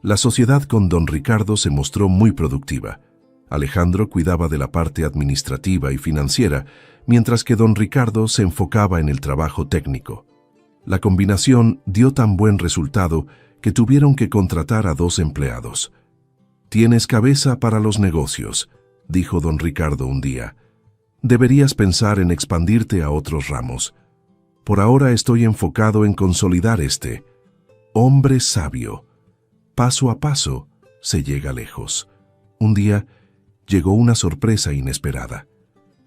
La sociedad con don Ricardo se mostró muy productiva. Alejandro cuidaba de la parte administrativa y financiera, mientras que don Ricardo se enfocaba en el trabajo técnico. La combinación dio tan buen resultado que tuvieron que contratar a 2 empleados. «Tienes cabeza para los negocios», dijo don Ricardo un día. «Deberías pensar en expandirte a otros ramos. Por ahora estoy enfocado en consolidar este. Hombre sabio. Paso a paso se llega lejos». Un día llegó una sorpresa inesperada.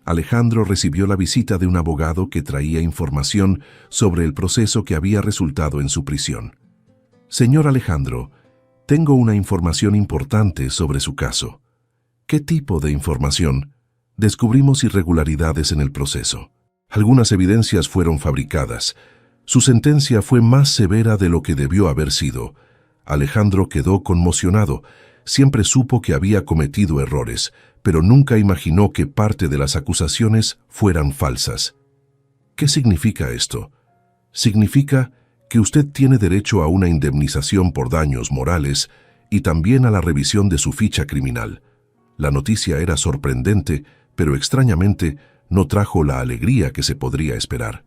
Alejandro recibió la visita de un abogado que traía información sobre el proceso que había resultado en su prisión. «Señor Alejandro, tengo una información importante sobre su caso». «¿Qué tipo de información?» «Descubrimos irregularidades en el proceso. Algunas evidencias fueron fabricadas. Su sentencia fue más severa de lo que debió haber sido». Alejandro quedó conmocionado. Siempre supo que había cometido errores, pero nunca imaginó que parte de las acusaciones fueran falsas. «¿Qué significa esto?» «Significa que usted tiene derecho a una indemnización por daños morales y también a la revisión de su ficha criminal. La noticia era sorprendente, pero extrañamente no trajo la alegría que se podría esperar.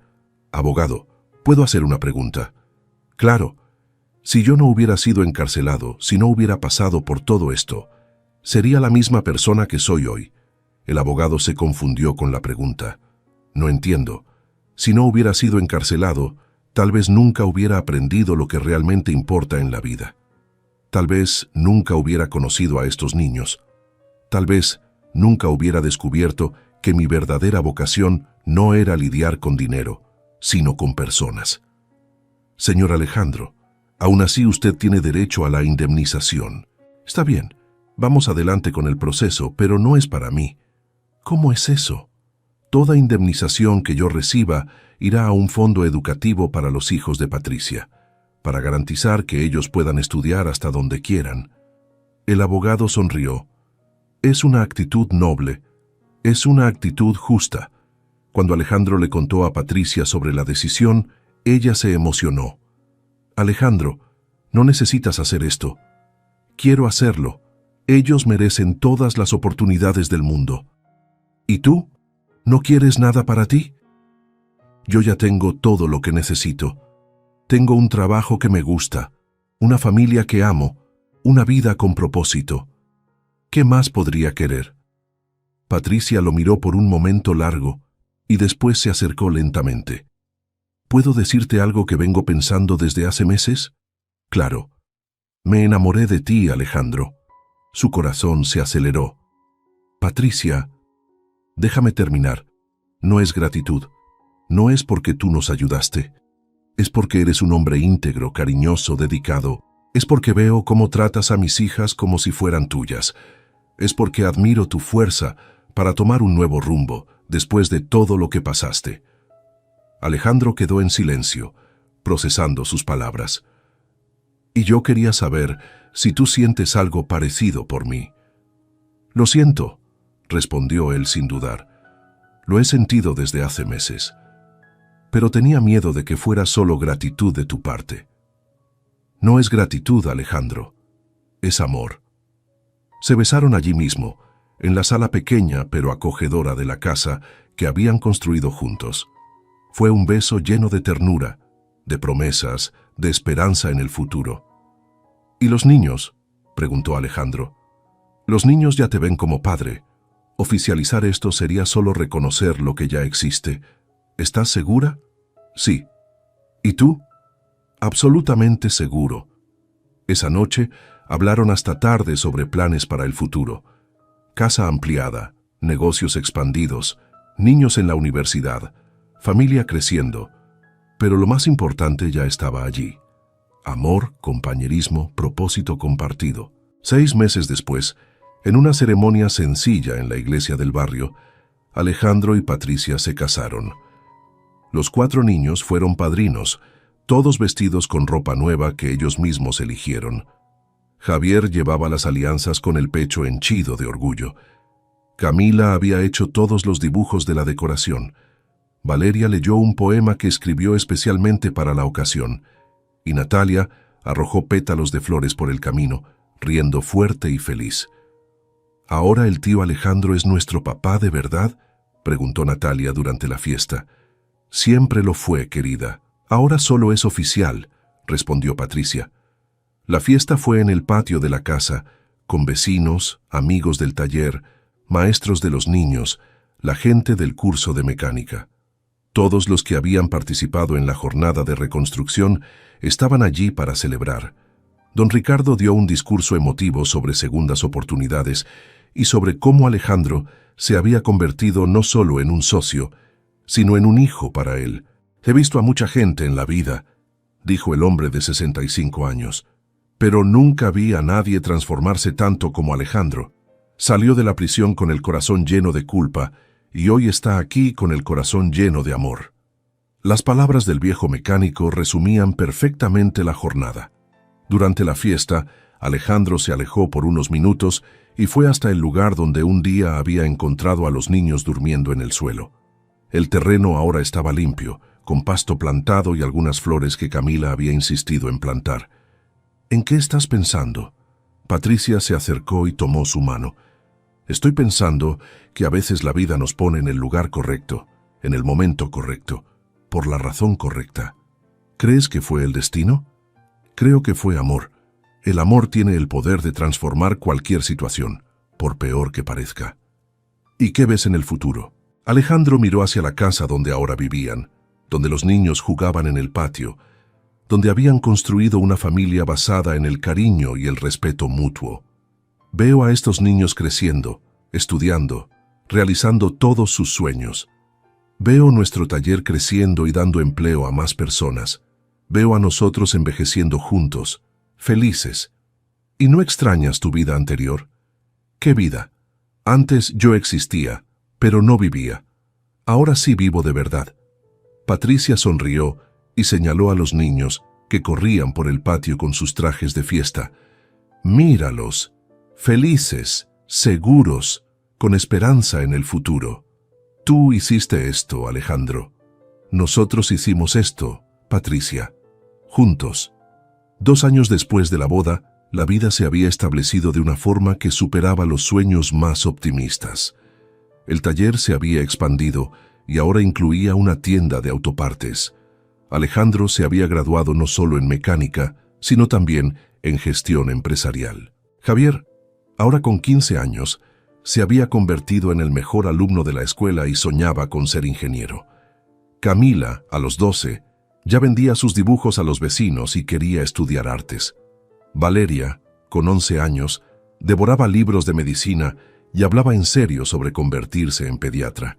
Abogado, ¿puedo hacer una pregunta? Claro. Si yo no hubiera sido encarcelado, si no hubiera pasado por todo esto, ¿sería la misma persona que soy hoy? El abogado se confundió con la pregunta. No entiendo. Si no hubiera sido encarcelado, tal vez nunca hubiera aprendido lo que realmente importa en la vida. Tal vez nunca hubiera conocido a estos niños. Tal vez nunca hubiera descubierto que mi verdadera vocación no era lidiar con dinero, sino con personas. Señor Alejandro, aún así usted tiene derecho a la indemnización. Está bien, vamos adelante con el proceso, pero no es para mí. ¿Cómo es eso? Toda indemnización que yo reciba irá a un fondo educativo para los hijos de Patricia, para garantizar que ellos puedan estudiar hasta donde quieran. El abogado sonrió. Es una actitud noble, es una actitud justa. Cuando Alejandro le contó a Patricia sobre la decisión, ella se emocionó. Alejandro, no necesitas hacer esto. Quiero hacerlo. Ellos merecen todas las oportunidades del mundo. ¿Y tú? ¿No quieres nada para ti? Yo ya tengo todo lo que necesito. Tengo un trabajo que me gusta, una familia que amo, una vida con propósito. ¿Qué más podría querer? Patricia lo miró por un momento largo y después se acercó lentamente. ¿Puedo decirte algo que vengo pensando desde hace meses? Claro. Me enamoré de ti, Alejandro. Su corazón se aceleró. Patricia, déjame terminar. No es gratitud. No es porque tú nos ayudaste. Es porque eres un hombre íntegro, cariñoso, dedicado. Es porque veo cómo tratas a mis hijas como si fueran tuyas. Es porque admiro tu fuerza para tomar un nuevo rumbo después de todo lo que pasaste. Alejandro quedó en silencio, procesando sus palabras. Y yo quería saber si tú sientes algo parecido por mí. Lo siento, respondió él sin dudar. Lo he sentido desde hace meses. Pero tenía miedo de que fuera solo gratitud de tu parte. No es gratitud, Alejandro. Es amor. Se besaron allí mismo, en la sala pequeña pero acogedora de la casa que habían construido juntos. Fue un beso lleno de ternura, de promesas, de esperanza en el futuro. ¿Y los niños?, preguntó Alejandro. Los niños ya te ven como padre. Oficializar esto sería solo reconocer lo que ya existe. ¿Estás segura? Sí. ¿Y tú? Absolutamente seguro. Esa noche hablaron hasta tarde sobre planes para el futuro. Casa ampliada, negocios expandidos, niños en la universidad, familia creciendo. Pero lo más importante ya estaba allí. Amor, compañerismo, propósito compartido. 6 meses después, en una ceremonia sencilla en la iglesia del barrio, Alejandro y Patricia se casaron. Los 4 niños fueron padrinos, todos vestidos con ropa nueva que ellos mismos eligieron. Javier llevaba las alianzas con el pecho henchido de orgullo. Camila había hecho todos los dibujos de la decoración. Valeria leyó un poema que escribió especialmente para la ocasión, y Natalia arrojó pétalos de flores por el camino, riendo fuerte y feliz. ¿Ahora el tío Alejandro es nuestro papá de verdad?, preguntó Natalia durante la fiesta. Siempre lo fue, querida. Ahora solo es oficial, respondió Patricia. La fiesta fue en el patio de la casa, con vecinos, amigos del taller, maestros de los niños, la gente del curso de mecánica. Todos los que habían participado en la jornada de reconstrucción estaban allí para celebrar. Don Ricardo dio un discurso emotivo sobre segundas oportunidades y sobre cómo Alejandro se había convertido no solo en un socio, sino en un hijo para él. He visto a mucha gente en la vida, dijo el hombre de 65 años, pero nunca vi a nadie transformarse tanto como Alejandro. Salió de la prisión con el corazón lleno de culpa y hoy está aquí con el corazón lleno de amor. Las palabras del viejo mecánico resumían perfectamente la jornada. Durante la fiesta, Alejandro se alejó por unos minutos y fue hasta el lugar donde un día había encontrado a los niños durmiendo en el suelo. El terreno ahora estaba limpio, con pasto plantado y algunas flores que Camila había insistido en plantar. ¿En qué estás pensando?, Patricia se acercó y tomó su mano. Estoy pensando que a veces la vida nos pone en el lugar correcto, en el momento correcto, por la razón correcta. ¿Crees que fue el destino? Creo que fue amor. El amor tiene el poder de transformar cualquier situación, por peor que parezca. ¿Y qué ves en el futuro? Alejandro miró hacia la casa donde ahora vivían, donde los niños jugaban en el patio, donde habían construido una familia basada en el cariño y el respeto mutuo. Veo a estos niños creciendo, estudiando, realizando todos sus sueños. Veo nuestro taller creciendo y dando empleo a más personas. Veo a nosotros envejeciendo juntos, felices. ¿Y no extrañas tu vida anterior? ¿Qué vida? Antes yo existía, pero no vivía. Ahora sí vivo de verdad. Patricia sonrió y señaló a los niños que corrían por el patio con sus trajes de fiesta. Míralos, felices, seguros, con esperanza en el futuro. Tú hiciste esto, Alejandro. Nosotros hicimos esto, Patricia. Juntos. 2 años después de la boda, la vida se había establecido de una forma que superaba los sueños más optimistas. El taller se había expandido y ahora incluía una tienda de autopartes. Alejandro se había graduado no solo en mecánica, sino también en gestión empresarial. Javier, ahora con 15 años, se había convertido en el mejor alumno de la escuela y soñaba con ser ingeniero. Camila, a los 12, ya vendía sus dibujos a los vecinos y quería estudiar artes. Valeria, con 11 años, devoraba libros de medicina y hablaba en serio sobre convertirse en pediatra.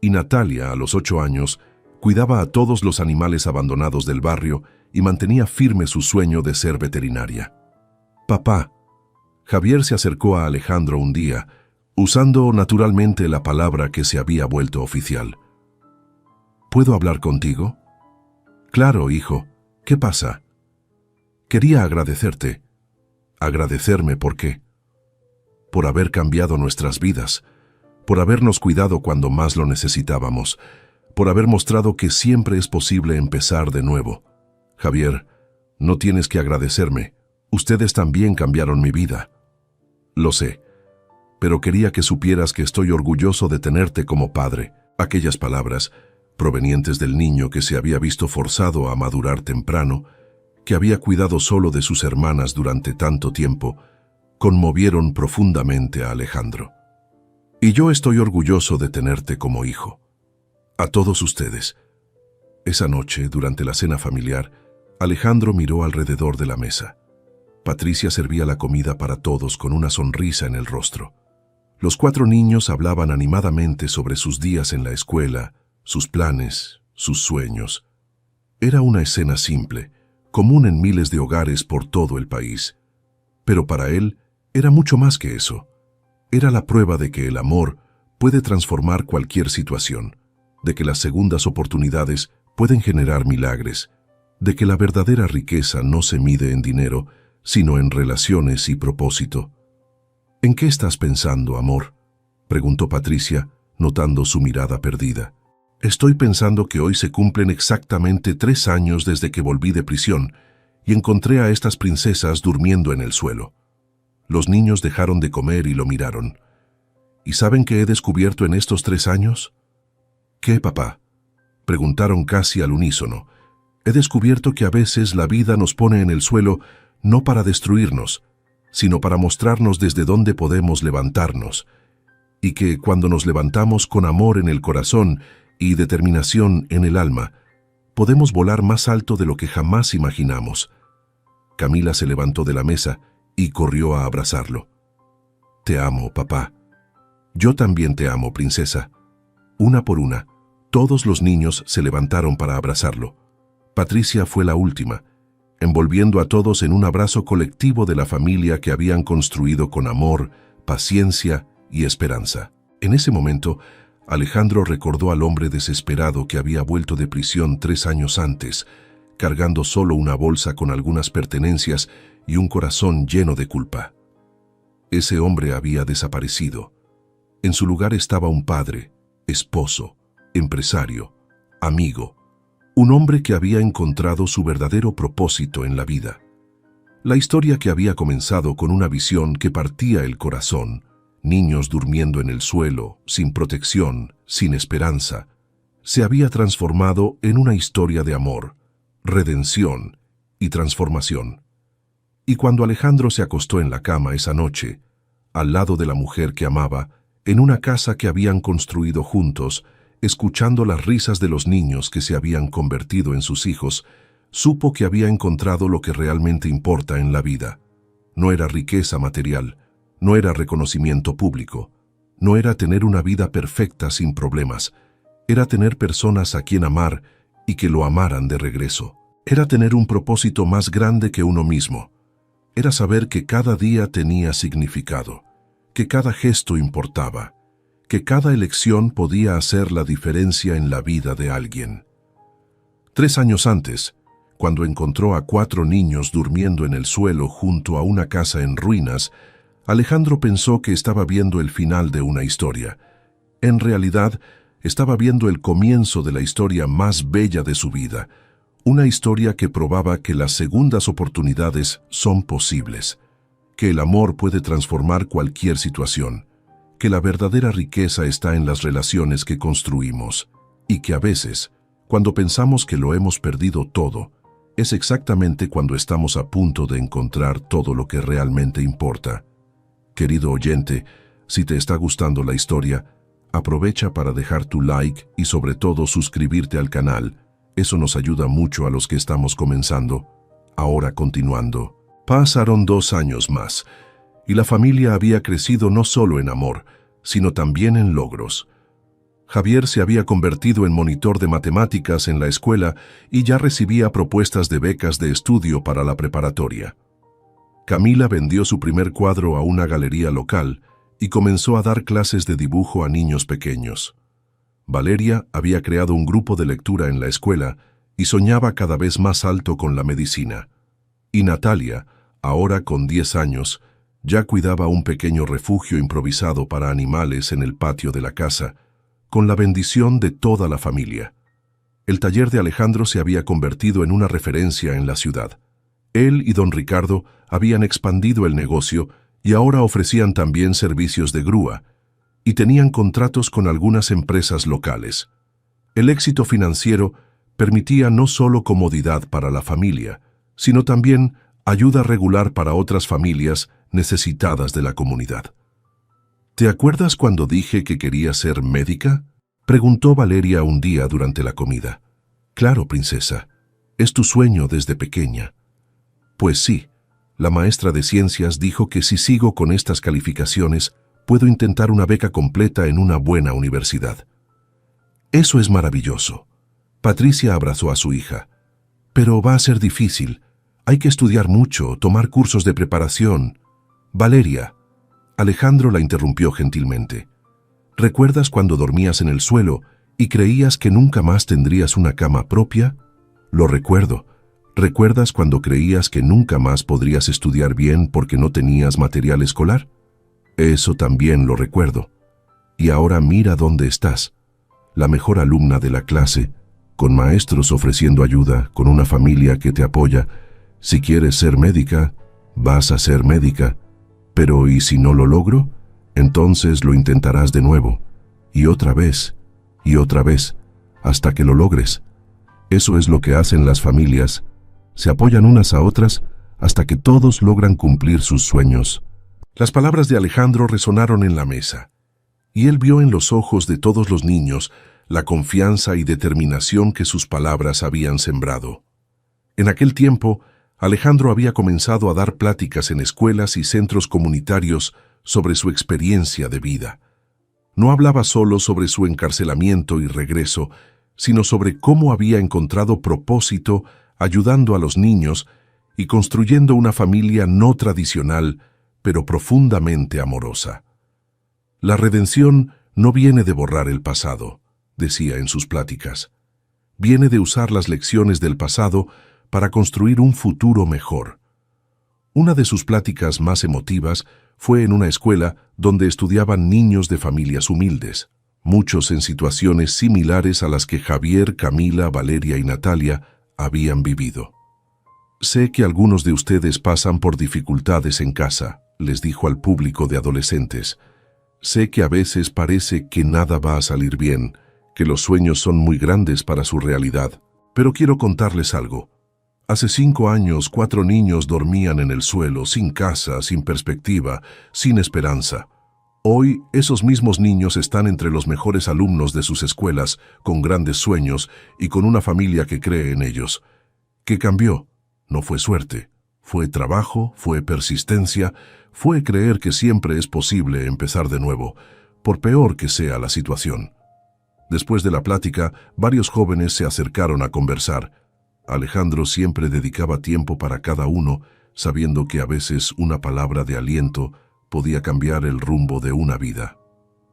Y Natalia, a los 8 años, cuidaba a todos los animales abandonados del barrio y mantenía firme su sueño de ser veterinaria. Papá. Javier se acercó a Alejandro un día, usando naturalmente la palabra que se había vuelto oficial. ¿Puedo hablar contigo? Claro, hijo. ¿Qué pasa? Quería agradecerte. ¿Agradecerme por qué? Por haber cambiado nuestras vidas, por habernos cuidado cuando más lo necesitábamos, por haber mostrado que siempre es posible empezar de nuevo. Javier, no tienes que agradecerme. Ustedes también cambiaron mi vida. Lo sé, pero quería que supieras que estoy orgulloso de tenerte como padre. Aquellas palabras, provenientes del niño que se había visto forzado a madurar temprano, que había cuidado solo de sus hermanas durante tanto tiempo, conmovieron profundamente a Alejandro. Y yo estoy orgulloso de tenerte como hijo. A todos ustedes. Esa noche, durante la cena familiar, Alejandro miró alrededor de la mesa. Patricia servía la comida para todos con una sonrisa en el rostro. Los 4 niños hablaban animadamente sobre sus días en la escuela, sus planes, sus sueños. Era una escena simple, común en miles de hogares por todo el país. Pero para él era mucho más que eso. Era la prueba de que el amor puede transformar cualquier situación, de que las segundas oportunidades pueden generar milagres, de que la verdadera riqueza no se mide en dinero, sino en relaciones y propósito. ¿En qué estás pensando, amor?, preguntó Patricia, notando su mirada perdida. Estoy pensando que hoy se cumplen exactamente 3 años desde que volví de prisión y encontré a estas princesas durmiendo en el suelo. Los niños dejaron de comer y lo miraron. ¿Y saben qué he descubierto en estos 3 años? ¿Qué, papá?, preguntaron casi al unísono. He descubierto que a veces la vida nos pone en el suelo no para destruirnos, sino para mostrarnos desde dónde podemos levantarnos, y que cuando nos levantamos con amor en el corazón y determinación en el alma, podemos volar más alto de lo que jamás imaginamos. Camila se levantó de la mesa y corrió a abrazarlo. Te amo, papá. Yo también te amo, princesa. Una por una, todos los niños se levantaron para abrazarlo. Patricia fue la última, envolviendo a todos en un abrazo colectivo de la familia que habían construido con amor, paciencia y esperanza. En ese momento, Alejandro recordó al hombre desesperado que había vuelto de prisión 3 años antes, cargando solo una bolsa con algunas pertenencias y un corazón lleno de culpa. Ese hombre había desaparecido. En su lugar estaba un padre, esposo, empresario, amigo, un hombre que había encontrado su verdadero propósito en la vida. La historia que había comenzado con una visión que partía el corazón, niños durmiendo en el suelo, sin protección, sin esperanza, se había transformado en una historia de amor, redención y transformación. Y cuando Alejandro se acostó en la cama esa noche, al lado de la mujer que amaba, en una casa que habían construido juntos, escuchando las risas de los niños que se habían convertido en sus hijos, supo que había encontrado lo que realmente importa en la vida. No era riqueza material, no era reconocimiento público, no era tener una vida perfecta sin problemas, era tener personas a quien amar y que lo amaran de regreso. Era tener un propósito más grande que uno mismo. Era saber que cada día tenía significado, que cada gesto importaba, que cada elección podía hacer la diferencia en la vida de alguien. 3 años antes, cuando encontró a 4 niños durmiendo en el suelo junto a una casa en ruinas, Alejandro pensó que estaba viendo el final de una historia. En realidad, estaba viendo el comienzo de la historia más bella de su vida, una historia que probaba que las segundas oportunidades son posibles, que el amor puede transformar cualquier situación, que la verdadera riqueza está en las relaciones que construimos, y que a veces, cuando pensamos que lo hemos perdido todo, es exactamente cuando estamos a punto de encontrar todo lo que realmente importa. Querido oyente, si te está gustando la historia, aprovecha para dejar tu like y sobre todo suscribirte al canal. Eso nos ayuda mucho a los que estamos comenzando. Ahora continuando. Pasaron 2 años más, y la familia había crecido no solo en amor, sino también en logros. Javier se había convertido en monitor de matemáticas en la escuela y ya recibía propuestas de becas de estudio para la preparatoria. Camila vendió su primer cuadro a una galería local y comenzó a dar clases de dibujo a niños pequeños. Valeria había creado un grupo de lectura en la escuela y soñaba cada vez más alto con la medicina. Y Natalia, ahora con 10 años, ya cuidaba un pequeño refugio improvisado para animales en el patio de la casa, con la bendición de toda la familia. El taller de Alejandro se había convertido en una referencia en la ciudad. Él y don Ricardo habían expandido el negocio y ahora ofrecían también servicios de grúa, y tenían contratos con algunas empresas locales. El éxito financiero permitía no solo comodidad para la familia, sino también ayuda regular para otras familias necesitadas de la comunidad. ¿Te acuerdas cuando dije que quería ser médica?, preguntó Valeria un día durante la comida. Claro, princesa, es tu sueño desde pequeña. Pues sí, la maestra de ciencias dijo que si sigo con estas calificaciones, puedo intentar una beca completa en una buena universidad. Eso es maravilloso. Patricia abrazó a su hija. Pero va a ser difícil. Hay que estudiar mucho, tomar cursos de preparación. Valeria. Alejandro la interrumpió gentilmente. ¿Recuerdas cuando dormías en el suelo y creías que nunca más tendrías una cama propia? Lo recuerdo. ¿Recuerdas cuando creías que nunca más podrías estudiar bien porque no tenías material escolar? Eso también lo recuerdo. Y ahora mira dónde estás. La mejor alumna de la clase, con maestros ofreciendo ayuda, con una familia que te apoya. Si quieres ser médica, vas a ser médica. Pero ¿y si no lo logro? Entonces lo intentarás de nuevo, y otra vez, hasta que lo logres. Eso es lo que hacen las familias. Se apoyan unas a otras hasta que todos logran cumplir sus sueños. Las palabras de Alejandro resonaron en la mesa, y él vio en los ojos de todos los niños la confianza y determinación que sus palabras habían sembrado. En aquel tiempo, Alejandro había comenzado a dar pláticas en escuelas y centros comunitarios sobre su experiencia de vida. No hablaba solo sobre su encarcelamiento y regreso, sino sobre cómo había encontrado propósito ayudando a los niños y construyendo una familia no tradicional, pero profundamente amorosa. La redención no viene de borrar el pasado, decía en sus pláticas. Viene de usar las lecciones del pasado para construir un futuro mejor. Una de sus pláticas más emotivas fue en una escuela donde estudiaban niños de familias humildes, muchos en situaciones similares a las que Javier, Camila, Valeria y Natalia habían vivido. Sé que algunos de ustedes pasan por dificultades en casa, les dijo al público de adolescentes. Sé que a veces parece que nada va a salir bien, que los sueños son muy grandes para su realidad. Pero quiero contarles algo. Hace 5 años, 4 niños dormían en el suelo, sin casa, sin perspectiva, sin esperanza. Hoy, esos mismos niños están entre los mejores alumnos de sus escuelas, con grandes sueños y con una familia que cree en ellos. ¿Qué cambió? No fue suerte. Fue trabajo, fue persistencia, fue creer que siempre es posible empezar de nuevo, por peor que sea la situación. Después de la plática, varios jóvenes se acercaron a conversar. Alejandro siempre dedicaba tiempo para cada uno, sabiendo que a veces una palabra de aliento podía cambiar el rumbo de una vida.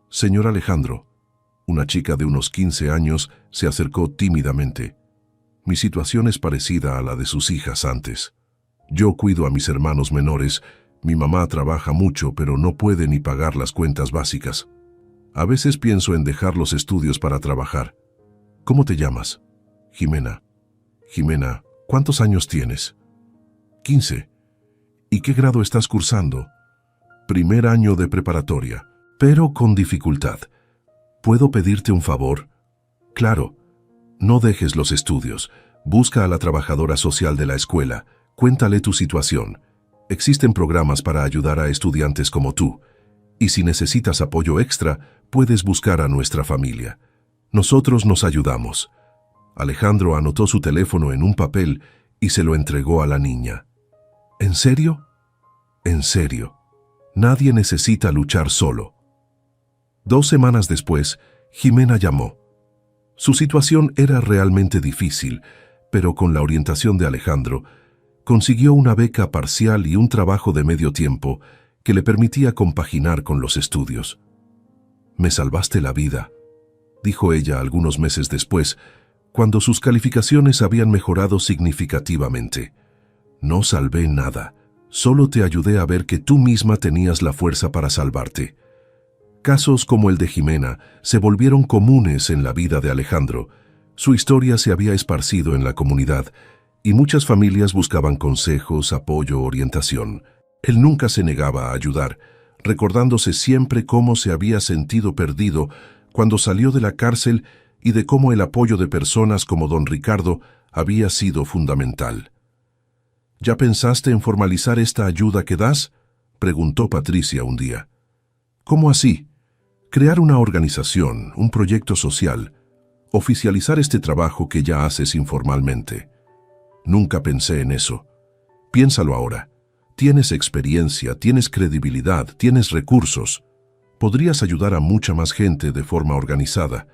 Señor Alejandro, una chica de unos 15 años se acercó tímidamente. Mi situación es parecida a la de sus hijas antes. Yo cuido a mis hermanos menores, mi mamá trabaja mucho pero no puede ni pagar las cuentas básicas. A veces pienso en dejar los estudios para trabajar. ¿Cómo te llamas? Jimena. Jimena, ¿cuántos años tienes? 15. ¿Y qué grado estás cursando? Primer año de preparatoria, pero con dificultad. ¿Puedo pedirte un favor? Claro. No dejes los estudios. Busca a la trabajadora social de la escuela. Cuéntale tu situación. Existen programas para ayudar a estudiantes como tú. Y si necesitas apoyo extra, puedes buscar a nuestra familia. Nosotros nos ayudamos. Alejandro anotó su teléfono en un papel y se lo entregó a la niña. ¿En serio? En serio. Nadie necesita luchar solo. 2 semanas después, Jimena llamó. Su situación era realmente difícil, pero con la orientación de Alejandro, consiguió una beca parcial y un trabajo de medio tiempo que le permitía compaginar con los estudios. «Me salvaste la vida», dijo ella algunos meses después, cuando sus calificaciones habían mejorado significativamente. «No salvé nada, solo te ayudé a ver que tú misma tenías la fuerza para salvarte». Casos como el de Jimena se volvieron comunes en la vida de Alejandro. Su historia se había esparcido en la comunidad y muchas familias buscaban consejos, apoyo, orientación. Él nunca se negaba a ayudar, recordándose siempre cómo se había sentido perdido cuando salió de la cárcel y de cómo el apoyo de personas como don Ricardo había sido fundamental. ¿Ya pensaste en formalizar esta ayuda que das?, preguntó Patricia un día. ¿Cómo así? Crear una organización, un proyecto social, oficializar este trabajo que ya haces informalmente. Nunca pensé en eso. Piénsalo ahora. Tienes experiencia, tienes credibilidad, tienes recursos. Podrías ayudar a mucha más gente de forma organizada.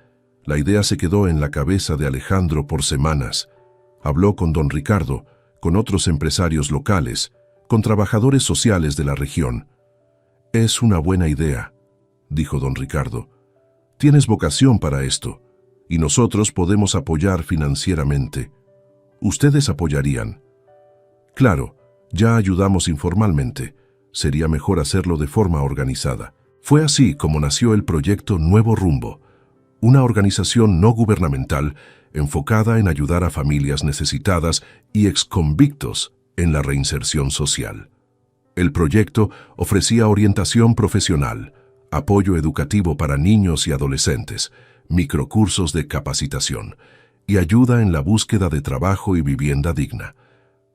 La idea se quedó en la cabeza de Alejandro por semanas. Habló con don Ricardo, con otros empresarios locales, con trabajadores sociales de la región. «Es una buena idea», dijo don Ricardo. «Tienes vocación para esto, y nosotros podemos apoyar financieramente. ¿Ustedes apoyarían?» «Claro, ya ayudamos informalmente. Sería mejor hacerlo de forma organizada». Fue así como nació el proyecto Nuevo Rumbo, una organización no gubernamental enfocada en ayudar a familias necesitadas y exconvictos en la reinserción social. El proyecto ofrecía orientación profesional, apoyo educativo para niños y adolescentes, microcursos de capacitación y ayuda en la búsqueda de trabajo y vivienda digna.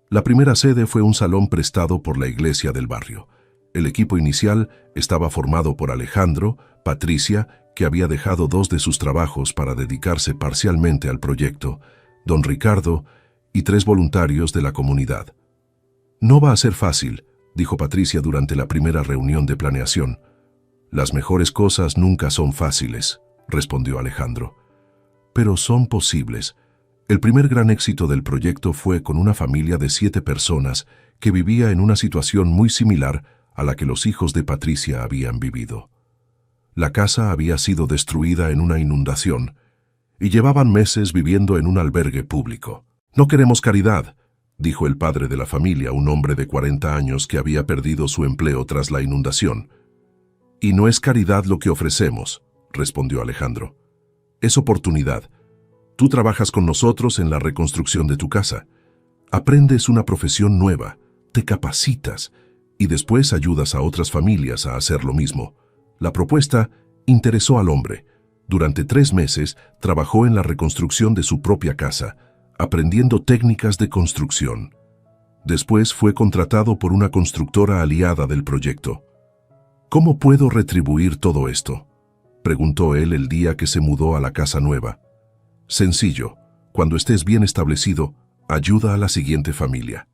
La primera sede fue un salón prestado por la iglesia del barrio. El equipo inicial estaba formado por Alejandro, Patricia, que había dejado 2 de sus trabajos para dedicarse parcialmente al proyecto, don Ricardo y 3 voluntarios de la comunidad. «No va a ser fácil», dijo Patricia durante la primera reunión de planeación. «Las mejores cosas nunca son fáciles», respondió Alejandro. «Pero son posibles». El primer gran éxito del proyecto fue con una familia de 7 personas que vivía en una situación muy similar a la que los hijos de Patricia habían vivido. La casa había sido destruida en una inundación y llevaban meses viviendo en un albergue público. «No queremos caridad», dijo el padre de la familia, un hombre de 40 años que había perdido su empleo tras la inundación. «Y no es caridad lo que ofrecemos», respondió Alejandro. «Es oportunidad. Tú trabajas con nosotros en la reconstrucción de tu casa. Aprendes una profesión nueva, te capacitas y después ayudas a otras familias a hacer lo mismo. La propuesta interesó al hombre. Durante 3 meses trabajó en la reconstrucción de su propia casa, aprendiendo técnicas de construcción. Después fue contratado por una constructora aliada del proyecto. ¿Cómo puedo retribuir todo esto?, preguntó él el día que se mudó a la casa nueva. Sencillo, cuando estés bien establecido, ayuda a la siguiente familia.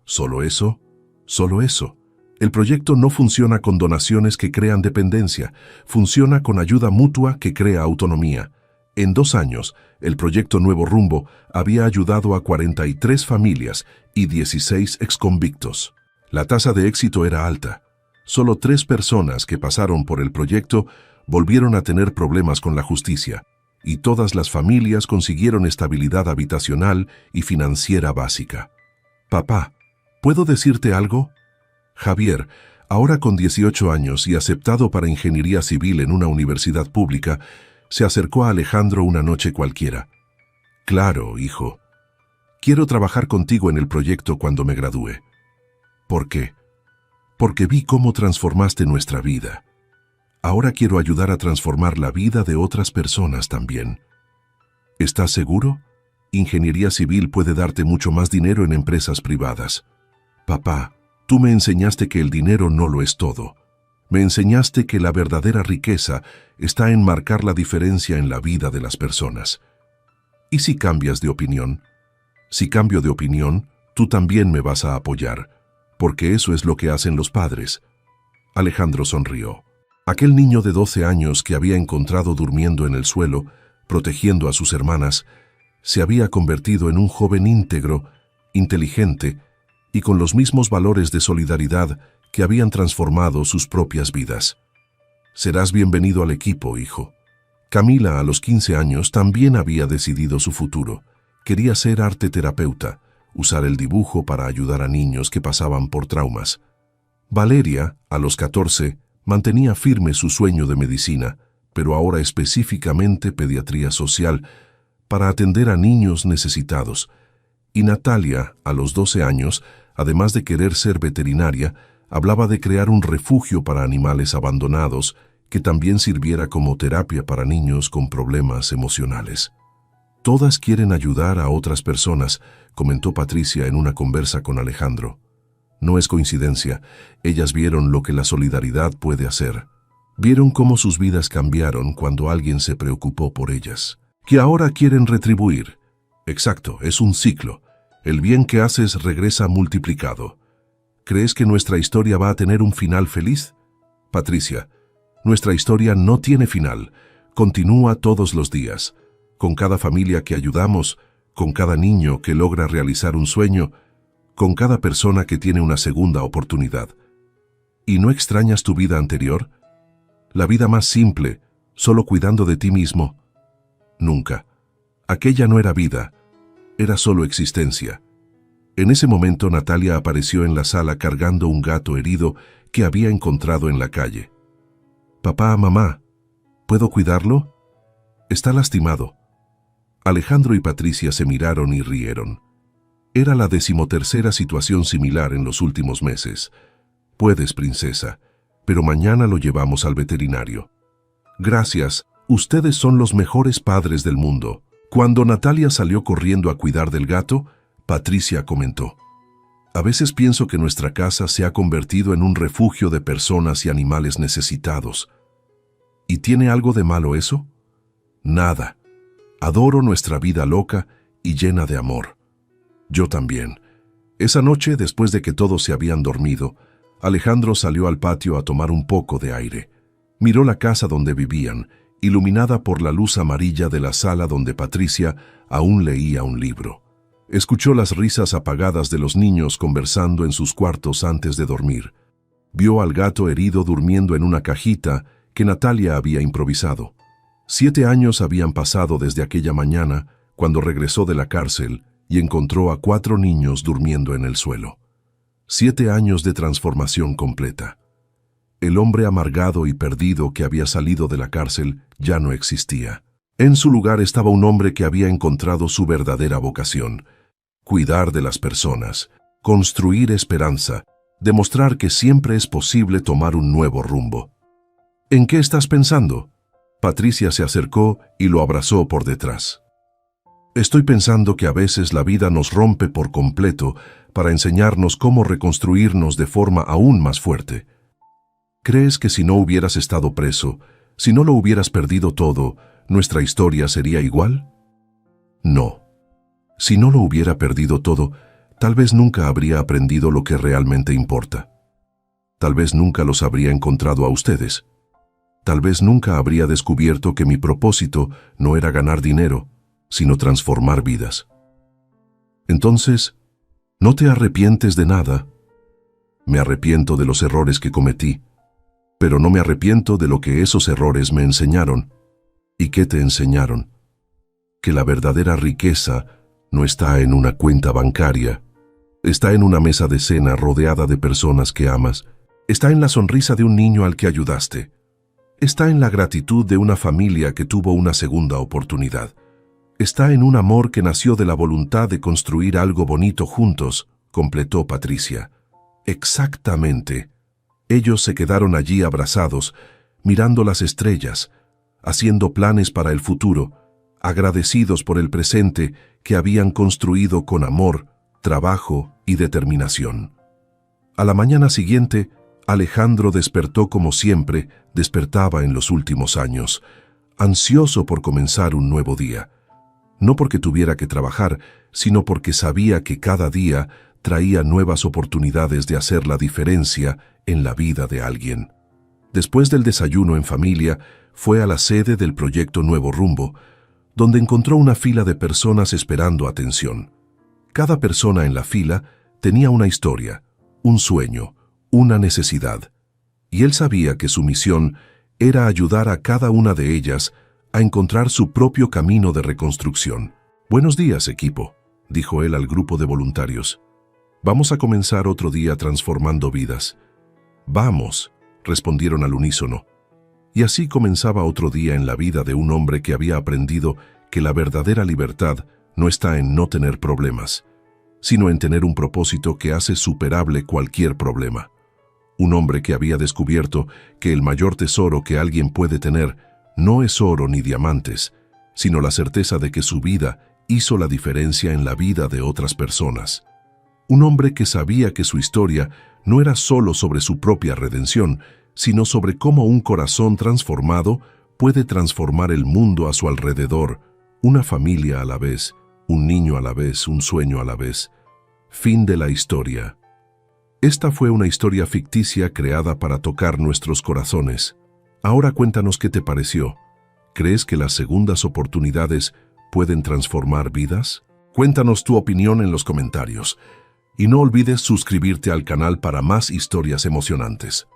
¿Solo eso? Solo eso. El proyecto no funciona con donaciones que crean dependencia, funciona con ayuda mutua que crea autonomía. En 2 años, el proyecto Nuevo Rumbo había ayudado a 43 familias y 16 exconvictos. La tasa de éxito era alta. Solo 3 personas que pasaron por el proyecto volvieron a tener problemas con la justicia, y todas las familias consiguieron estabilidad habitacional y financiera básica. Papá, ¿puedo decirte algo? Javier, ahora con 18 años y aceptado para ingeniería civil en una universidad pública, se acercó a Alejandro una noche cualquiera. Claro, hijo. Quiero trabajar contigo en el proyecto cuando me gradúe. ¿Por qué? Porque vi cómo transformaste nuestra vida. Ahora quiero ayudar a transformar la vida de otras personas también. ¿Estás seguro? Ingeniería civil puede darte mucho más dinero en empresas privadas. Papá, tú me enseñaste que el dinero no lo es todo. Me enseñaste que la verdadera riqueza está en marcar la diferencia en la vida de las personas. ¿Y si cambias de opinión? Si cambio de opinión, tú también me vas a apoyar, porque eso es lo que hacen los padres. Alejandro sonrió. Aquel niño de 12 años que había encontrado durmiendo en el suelo, protegiendo a sus hermanas, se había convertido en un joven íntegro, inteligente y con los mismos valores de solidaridad que habían transformado sus propias vidas. Serás bienvenido al equipo, hijo. Camila, a los 15 años, también había decidido su futuro. Quería ser arteterapeuta, usar el dibujo para ayudar a niños que pasaban por traumas. Valeria, a los 14, mantenía firme su sueño de medicina, pero ahora específicamente pediatría social, para atender a niños necesitados. Y Natalia, a los 12 años, además de querer ser veterinaria, hablaba de crear un refugio para animales abandonados que también sirviera como terapia para niños con problemas emocionales. Todas quieren ayudar a otras personas, comentó Patricia en una conversa con Alejandro. No es coincidencia, ellas vieron lo que la solidaridad puede hacer. Vieron cómo sus vidas cambiaron cuando alguien se preocupó por ellas. Que ahora quieren retribuir. Exacto, es un ciclo. El bien que haces regresa multiplicado. ¿Crees que nuestra historia va a tener un final feliz? Patricia, nuestra historia no tiene final. Continúa todos los días. Con cada familia que ayudamos, con cada niño que logra realizar un sueño, con cada persona que tiene una segunda oportunidad. ¿Y no extrañas tu vida anterior? La vida más simple, solo cuidando de ti mismo. Nunca. Aquella no era vida, era solo existencia. En ese momento Natalia apareció en la sala cargando un gato herido que había encontrado en la calle. Papá, mamá, ¿puedo cuidarlo? Está lastimado. Alejandro y Patricia se miraron y rieron. Era la 13ª situación similar en los últimos meses. Puedes, princesa, pero mañana lo llevamos al veterinario. Gracias, ustedes son los mejores padres del mundo. Cuando Natalia salió corriendo a cuidar del gato, Patricia comentó: a veces pienso que nuestra casa se ha convertido en un refugio de personas y animales necesitados. ¿Y tiene algo de malo eso? Nada. Adoro nuestra vida loca y llena de amor. Yo también. Esa noche, después de que todos se habían dormido, Alejandro salió al patio a tomar un poco de aire. Miró la casa donde vivían, iluminada por la luz amarilla de la sala donde Patricia aún leía un libro. Escuchó las risas apagadas de los niños conversando en sus cuartos antes de dormir. Vio al gato herido durmiendo en una cajita que Natalia había improvisado. 7 años habían pasado desde aquella mañana, cuando regresó de la cárcel y encontró a 4 niños durmiendo en el suelo. 7 años de transformación completa. El hombre amargado y perdido que había salido de la cárcel ya no existía. En su lugar estaba un hombre que había encontrado su verdadera vocación. cuidar de las personas, construir esperanza, demostrar que siempre es posible tomar un nuevo rumbo. ¿En qué estás pensando? Patricia se acercó y lo abrazó por detrás. Estoy pensando que a veces la vida nos rompe por completo para enseñarnos cómo reconstruirnos de forma aún más fuerte. ¿Crees que si no hubieras estado preso, si no lo hubieras perdido todo, nuestra historia sería igual? No. Si no lo hubiera perdido todo, tal vez nunca habría aprendido lo que realmente importa. Tal vez nunca los habría encontrado a ustedes. Tal vez nunca habría descubierto que mi propósito no era ganar dinero, sino transformar vidas. Entonces, ¿no te arrepientes de nada? Me arrepiento de los errores que cometí, pero no me arrepiento de lo que esos errores me enseñaron. ¿Y qué te enseñaron? Que la verdadera riqueza no está en una cuenta bancaria, está en una mesa de cena rodeada de personas que amas, está en la sonrisa de un niño al que ayudaste, está en la gratitud de una familia que tuvo una segunda oportunidad, está en un amor que nació de la voluntad de construir algo bonito juntos, completó Patricia. Exactamente. Ellos se quedaron allí abrazados, mirando las estrellas, haciendo planes para el futuro, agradecidos por el presente que habían construido con amor, trabajo y determinación. A la mañana siguiente, Alejandro despertó como siempre despertaba en los últimos años, ansioso por comenzar un nuevo día. No porque tuviera que trabajar, sino porque sabía que cada día traía nuevas oportunidades de hacer la diferencia en la vida de alguien. Después del desayuno en familia, fue a la sede del proyecto Nuevo Rumbo, donde encontró una fila de personas esperando atención. Cada persona en la fila tenía una historia, un sueño, una necesidad, y él sabía que su misión era ayudar a cada una de ellas a encontrar su propio camino de reconstrucción. «Buenos días, equipo», dijo él al grupo de voluntarios. «Vamos a comenzar otro día transformando vidas». «Vamos», respondieron al unísono. Y así comenzaba otro día en la vida de un hombre que había aprendido que la verdadera libertad no está en no tener problemas, sino en tener un propósito que hace superable cualquier problema. Un hombre que había descubierto que el mayor tesoro que alguien puede tener no es oro ni diamantes, sino la certeza de que su vida hizo la diferencia en la vida de otras personas. Un hombre que sabía que su historia no era solo sobre su propia redención, sino sobre cómo un corazón transformado puede transformar el mundo a su alrededor, una familia a la vez, un niño a la vez, un sueño a la vez. Fin de la historia. Esta fue una historia ficticia creada para tocar nuestros corazones. Ahora cuéntanos qué te pareció. ¿Crees que las segundas oportunidades pueden transformar vidas? Cuéntanos tu opinión en los comentarios. Y no olvides suscribirte al canal para más historias emocionantes.